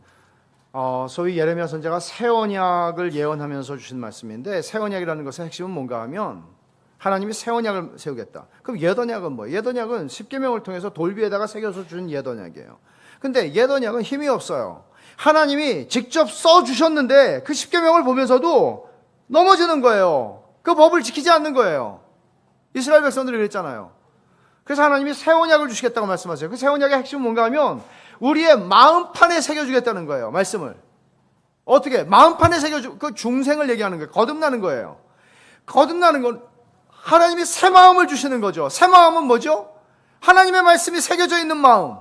소위 예레미야 선지자가 새 언약을 예언하면서 주신 말씀인데, 새 언약이라는 것의 핵심은 뭔가 하면 하나님이 새 언약을 세우겠다. 그럼 옛 언약은 뭐예요? 옛 언약은 십계명을 통해서 돌비에다가 새겨서 준 옛 언약이에요. 근데 옛 언약은 힘이 없어요. 하나님이 직접 써주셨는데 그 십계명을 보면서도 넘어지는 거예요. 그 법을 지키지 않는 거예요. 이스라엘 백성들이 그랬잖아요. 그래서 하나님이 새 언약을 주시겠다고 말씀하세요. 그 새 언약의 핵심은 뭔가 하면 우리의 마음판에 새겨주겠다는 거예요. 말씀을. 어떻게? 마음판에 그 중생을 얘기하는 거예요. 거듭나는 거예요. 거듭나는 건 하나님이 새 마음을 주시는 거죠. 새 마음은 뭐죠? 하나님의 말씀이 새겨져 있는 마음.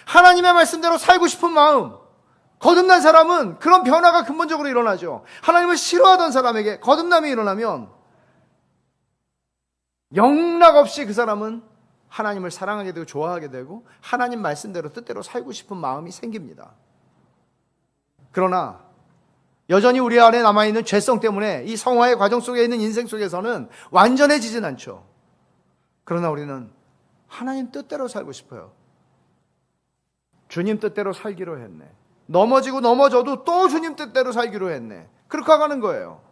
하나님의 말씀대로 살고 싶은 마음. 거듭난 사람은 그런 변화가 근본적으로 일어나죠. 하나님을 싫어하던 사람에게 거듭남이 일어나면 영락없이 그 사람은 하나님을 사랑하게 되고 좋아하게 되고 하나님 말씀대로 뜻대로 살고 싶은 마음이 생깁니다. 그러나 여전히 우리 안에 남아있는 죄성 때문에 이 성화의 과정 속에 있는 인생 속에서는 완전해지진 않죠. 그러나 우리는 하나님 뜻대로 살고 싶어요. 주님 뜻대로 살기로 했네. 넘어지고 넘어져도 또 주님 뜻대로 살기로 했네. 그렇게 가는 거예요.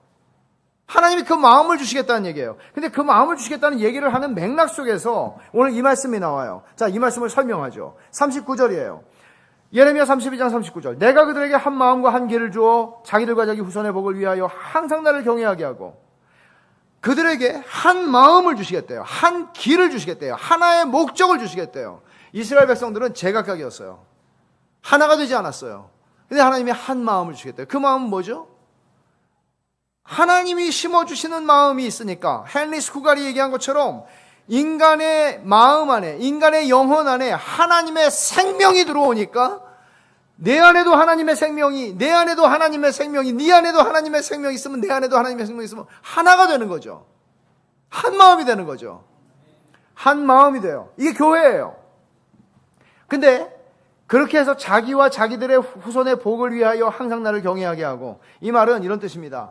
하나님이 그 마음을 주시겠다는 얘기예요. 근데 그 마음을 주시겠다는 얘기를 하는 맥락 속에서 오늘 이 말씀이 나와요. 자, 이 말씀을 설명하죠. 39절이에요. 예레미야 32장 39절. 내가 그들에게 한 마음과 한 길을 주어 자기들과 자기 후손의 복을 위하여 항상 나를 경외하게 하고, 그들에게 한 마음을 주시겠대요. 한 길을 주시겠대요. 하나의 목적을 주시겠대요. 이스라엘 백성들은 제각각이었어요. 하나가 되지 않았어요. 근데 하나님이 한 마음을 주시겠대요. 그 마음은 뭐죠? 하나님이 심어주시는 마음이 있으니까, 헨리 스쿠갈이 얘기한 것처럼 인간의 마음 안에, 인간의 영혼 안에 하나님의 생명이 들어오니까 내 안에도 하나님의 생명이, 내 안에도 하나님의 생명이, 네 안에도 하나님의 생명이 있으면 내 안에도 하나님의 생명이 있으면 하나가 되는 거죠. 한 마음이 되는 거죠. 한 마음이 돼요. 이게 교회예요. 근데 그렇게 해서 자기와 자기들의 후손의 복을 위하여 항상 나를 경외하게 하고, 이 말은 이런 뜻입니다.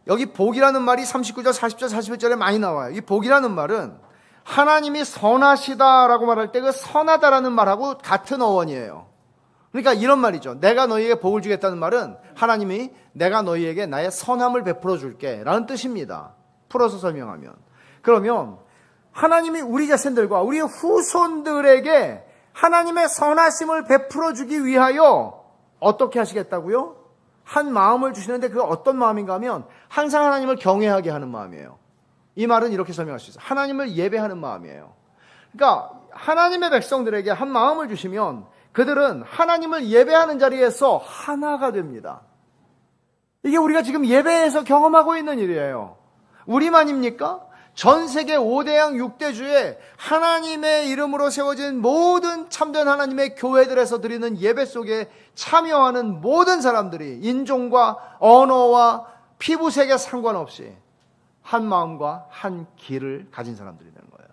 여기 복이라는 말이 39절, 40절, 41절에 많이 나와요. 이 복이라는 말은 하나님이 선하시다라고 말할 때 그 선하다라는 말하고 같은 어원이에요. 그러니까 이런 말이죠. 내가 너희에게 복을 주겠다는 말은 하나님이 내가 너희에게 나의 선함을 베풀어 줄게 라는 뜻입니다. 풀어서 설명하면. 그러면 하나님이 우리 자신들과 우리 후손들에게 하나님의 선하심을 베풀어 주기 위하여 어떻게 하시겠다고요? 한 마음을 주시는데 그게 어떤 마음인가 하면 항상 하나님을 경외하게 하는 마음이에요. 이 말은 이렇게 설명할 수 있어요. 하나님을 예배하는 마음이에요. 그러니까 하나님의 백성들에게 한 마음을 주시면 그들은 하나님을 예배하는 자리에서 하나가 됩니다. 이게 우리가 지금 예배에서 경험하고 있는 일이에요. 우리만입니까? 전 세계 5대양 6대주에 하나님의 이름으로 세워진 모든 참된 하나님의 교회들에서 드리는 예배 속에 참여하는 모든 사람들이 인종과 언어와 피부색에 상관없이 한 마음과 한 길을 가진 사람들이 되는 거예요.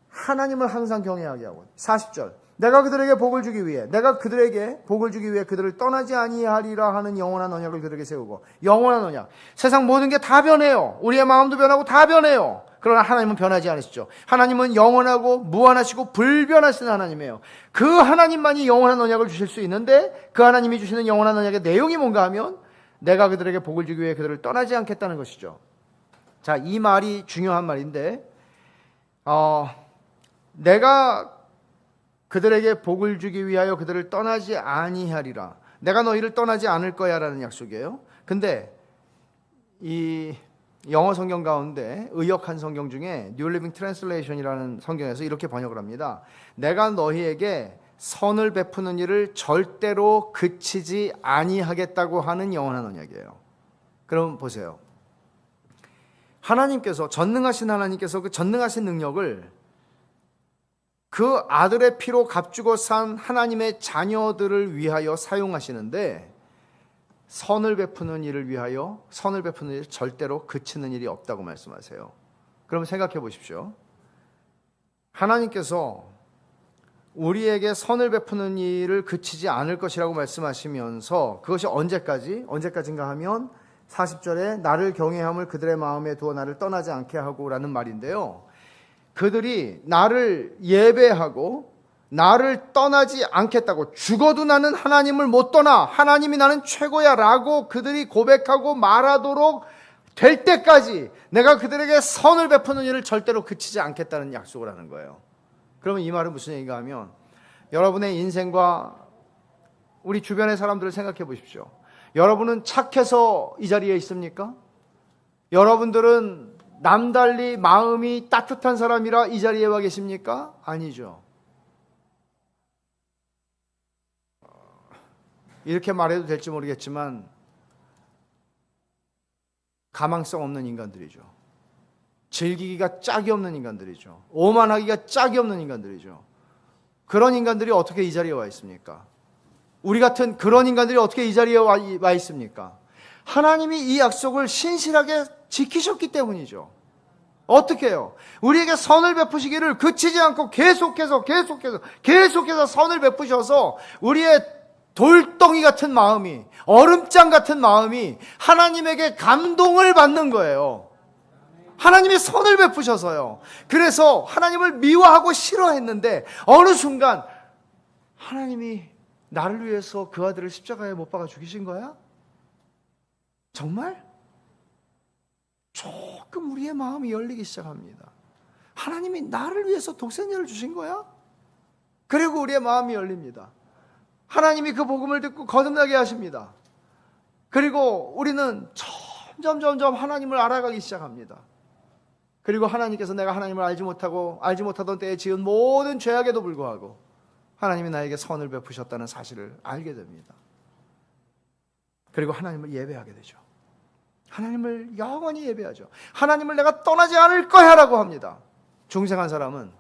하나님을 항상 경외하게 하고. 40절. 내가 그들에게 복을 주기 위해, 내가 그들에게 복을 주기 위해 그들을 떠나지 아니하리라 하는 영원한 언약을 그들에게 세우고. 영원한 언약. 세상 모든 게 다 변해요. 우리의 마음도 변하고 다 변해요. 그러나 하나님은 변하지 않으시죠. 하나님은 영원하고 무한하시고 불변하시는 하나님이에요. 그 하나님만이 영원한 언약을 주실 수 있는데 그 하나님이 주시는 영원한 언약의 내용이 뭔가 하면 내가 그들에게 복을 주기 위해 그들을 떠나지 않겠다는 것이죠. 자, 이 말이 중요한 말인데 내가 그들에게 복을 주기 위하여 그들을 떠나지 아니하리라. 내가 너희를 떠나지 않을 거야 라는 약속이에요. 근데 이 영어 성경 가운데 의역한 성경 중에 New Living Translation이라는 성경에서 이렇게 번역을 합니다. 내가 너희에게 선을 베푸는 일을 절대로 그치지 아니하겠다고 하는 영원한 언약이에요. 그럼 보세요. 하나님께서, 전능하신 하나님께서 그 전능하신 능력을 그 아들의 피로 값주고 산 하나님의 자녀들을 위하여 사용하시는데, 선을 베푸는 일을 위하여 선을 베푸는 일 절대로 그치는 일이 없다고 말씀하세요. 그럼 생각해 보십시오. 하나님께서 우리에게 선을 베푸는 일을 그치지 않을 것이라고 말씀하시면서 그것이 언제까지인가 하면 40절에 나를 경외함을 그들의 마음에 두어 나를 떠나지 않게 하고 라는 말인데요. 그들이 나를 예배하고 나를 떠나지 않겠다고, 죽어도 나는 하나님을 못 떠나, 하나님이 나는 최고야 라고 그들이 고백하고 말하도록 될 때까지 내가 그들에게 선을 베푸는 일을 절대로 그치지 않겠다는 약속을 하는 거예요. 그러면 이 말은 무슨 얘기인가 하면, 여러분의 인생과 우리 주변의 사람들을 생각해 보십시오. 여러분은 착해서 이 자리에 있습니까? 여러분들은 남달리 마음이 따뜻한 사람이라 이 자리에 와 계십니까? 아니죠. 이렇게 말해도 될지 모르겠지만 가망성 없는 인간들이죠. 즐기기가 짝이 없는 인간들이죠. 오만하기가 짝이 없는 인간들이죠. 그런 인간들이 어떻게 이 자리에 와 있습니까? 우리 같은 그런 인간들이 어떻게 이 자리에 와 있습니까? 하나님이 이 약속을 신실하게 지키셨기 때문이죠. 어떻게 해요? 우리에게 선을 베푸시기를 그치지 않고 계속해서 선을 베푸셔서 우리의 돌덩이 같은 마음이, 얼음장 같은 마음이 하나님에게 감동을 받는 거예요. 하나님이 선을 베푸셔서요. 그래서 하나님을 미워하고 싫어했는데 어느 순간 하나님이 나를 위해서 그 아들을 십자가에 못 박아 죽이신 거야? 정말? 조금 우리의 마음이 열리기 시작합니다. 하나님이 나를 위해서 독생자를 주신 거야? 그리고 우리의 마음이 열립니다. 하나님이 그 복음을 듣고 거듭나게 하십니다. 그리고 우리는 점점 하나님을 알아가기 시작합니다. 그리고 하나님께서 내가 하나님을 알지 못하던 때에 지은 모든 죄악에도 불구하고 하나님이 나에게 선을 베푸셨다는 사실을 알게 됩니다. 그리고 하나님을 예배하게 되죠. 하나님을 영원히 예배하죠. 하나님을 내가 떠나지 않을 거야 라고 합니다. 중생한 사람은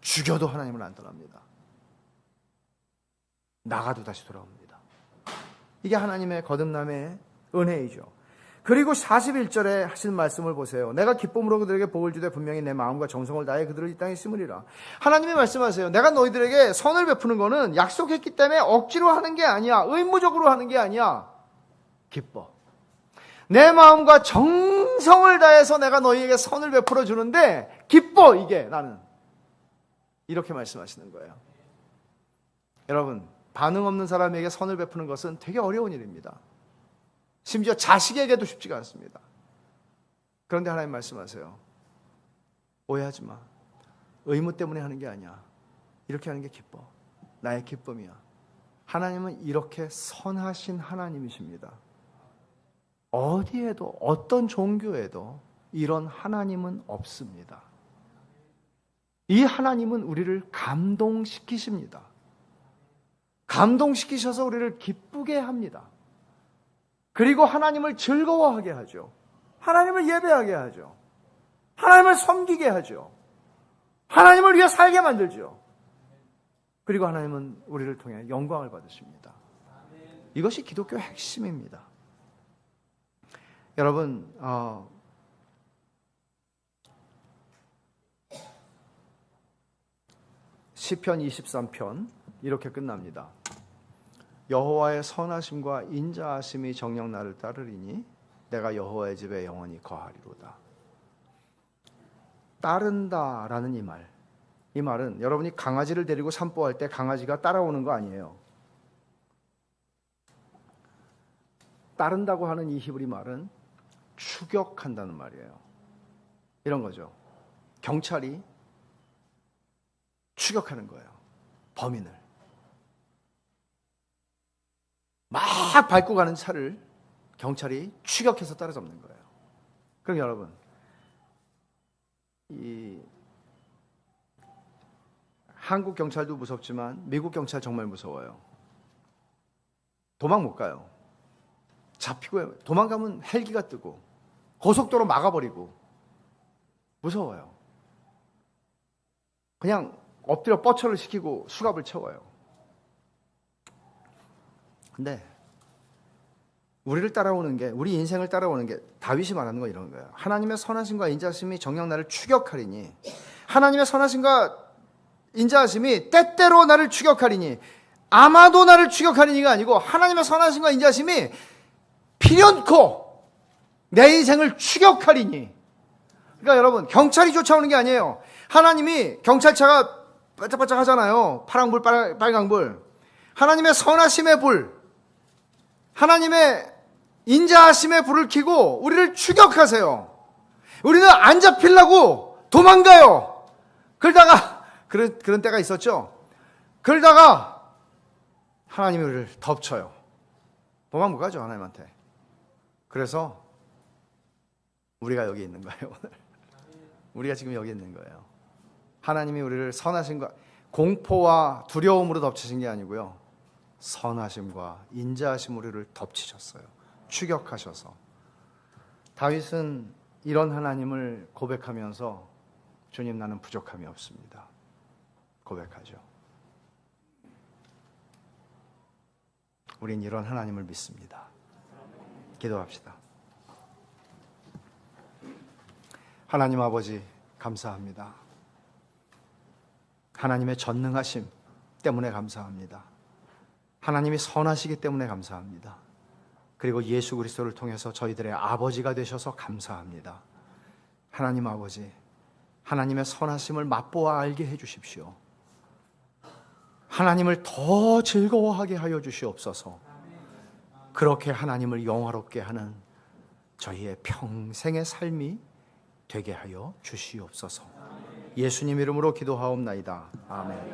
죽여도 하나님을 안 떠납니다. 나가도 다시 돌아옵니다. 이게 하나님의 거듭남의 은혜이죠. 그리고 41절에 하신 말씀을 보세요. 내가 기쁨으로 그들에게 복을 주되 분명히 내 마음과 정성을 다해 그들을 이 땅에 심으리라. 하나님이 말씀하세요. 내가 너희들에게 선을 베푸는 거는 약속했기 때문에 억지로 하는 게 아니야. 의무적으로 하는 게 아니야. 기뻐. 내 마음과 정성을 다해서 내가 너희에게 선을 베풀어 주는데 기뻐. 이게 나는. 이렇게 말씀하시는 거예요. 여러분, 반응 없는 사람에게 선을 베푸는 것은 되게 어려운 일입니다. 심지어 자식에게도 쉽지가 않습니다. 그런데 하나님 말씀하세요. 오해하지 마. 의무 때문에 하는 게 아니야. 이렇게 하는 게 기뻐. 나의 기쁨이야. 하나님은 이렇게 선하신 하나님이십니다. 어디에도, 어떤 종교에도 이런 하나님은 없습니다. 이 하나님은 우리를 감동시키십니다. 감동시키셔서 우리를 기쁘게 합니다. 그리고 하나님을 즐거워하게 하죠. 하나님을 예배하게 하죠. 하나님을 섬기게 하죠. 하나님을 위해 살게 만들죠. 그리고 하나님은 우리를 통해 영광을 받으십니다. 이것이 기독교의 핵심입니다. 여러분, 시편 23편 이렇게 끝납니다. 여호와의 선하심과 인자하심이 정녕 나를 따르리니 내가 여호와의 집에 영원히 거하리로다. 따른다라는 이 말은 여러분이 강아지를 데리고 산보할 때 강아지가 따라오는 거 아니에요. 따른다고 하는 이 히브리 말은 추격한다는 말이에요. 이런 거죠. 경찰이 추격하는 거예요. 범인을. 막 밟고 가는 차를 경찰이 추격해서 따라잡는 거예요. 그럼 여러분, 이 한국 경찰도 무섭지만 미국 경찰 정말 무서워요. 도망 못 가요. 잡히고 도망가면 헬기가 뜨고 고속도로 막아버리고 무서워요. 그냥 엎드려 뻗쳐를 시키고 수갑을 채워요. 근데 우리를 따라오는 게, 우리 인생을 따라오는 게 다윗이 말하는 거 이런 거예요. 하나님의 선하심과 인자하심이 정녕 나를 추격하리니, 하나님의 선하심과 인자하심이 때때로 나를 추격하리니, 아마도 나를 추격하리니가 아니고 하나님의 선하심과 인자하심이 필연코 내 인생을 추격하리니. 그러니까 여러분, 경찰이 쫓아오는 게 아니에요. 하나님이, 경찰차가 반짝반짝 하잖아요. 파랑불, 빨강불. 하나님의 선하심의 불, 하나님의 인자하심의 불을 켜고 우리를 추격하세요. 우리는 안 잡히려고 도망가요. 그러다가 그런 때가 있었죠. 그러다가 하나님이 우리를 덮쳐요. 도망 못 가죠, 하나님한테. 그래서 우리가 여기 있는 거예요, 오늘. 우리가 지금 여기 있는 거예요. 하나님이 우리를 선하심과 공포와 두려움으로 덮치신 게 아니고요, 선하심과 인자하심 우리를 덮치셨어요. 추격하셔서. 다윗은 이런 하나님을 고백하면서 주님, 나는 부족함이 없습니다. 고백하죠. 우린 이런 하나님을 믿습니다. 기도합시다. 하나님 아버지, 감사합니다. 하나님의 전능하심 때문에 감사합니다. 하나님이 선하시기 때문에 감사합니다. 그리고 예수 그리스도를 통해서 저희들의 아버지가 되셔서 감사합니다. 하나님 아버지, 하나님의 선하심을 맛보아 알게 해주십시오. 하나님을 더 즐거워하게 하여 주시옵소서. 그렇게 하나님을 영화롭게 하는 저희의 평생의 삶이 되게 하여 주시옵소서. 예수님 이름으로 기도하옵나이다. 아멘.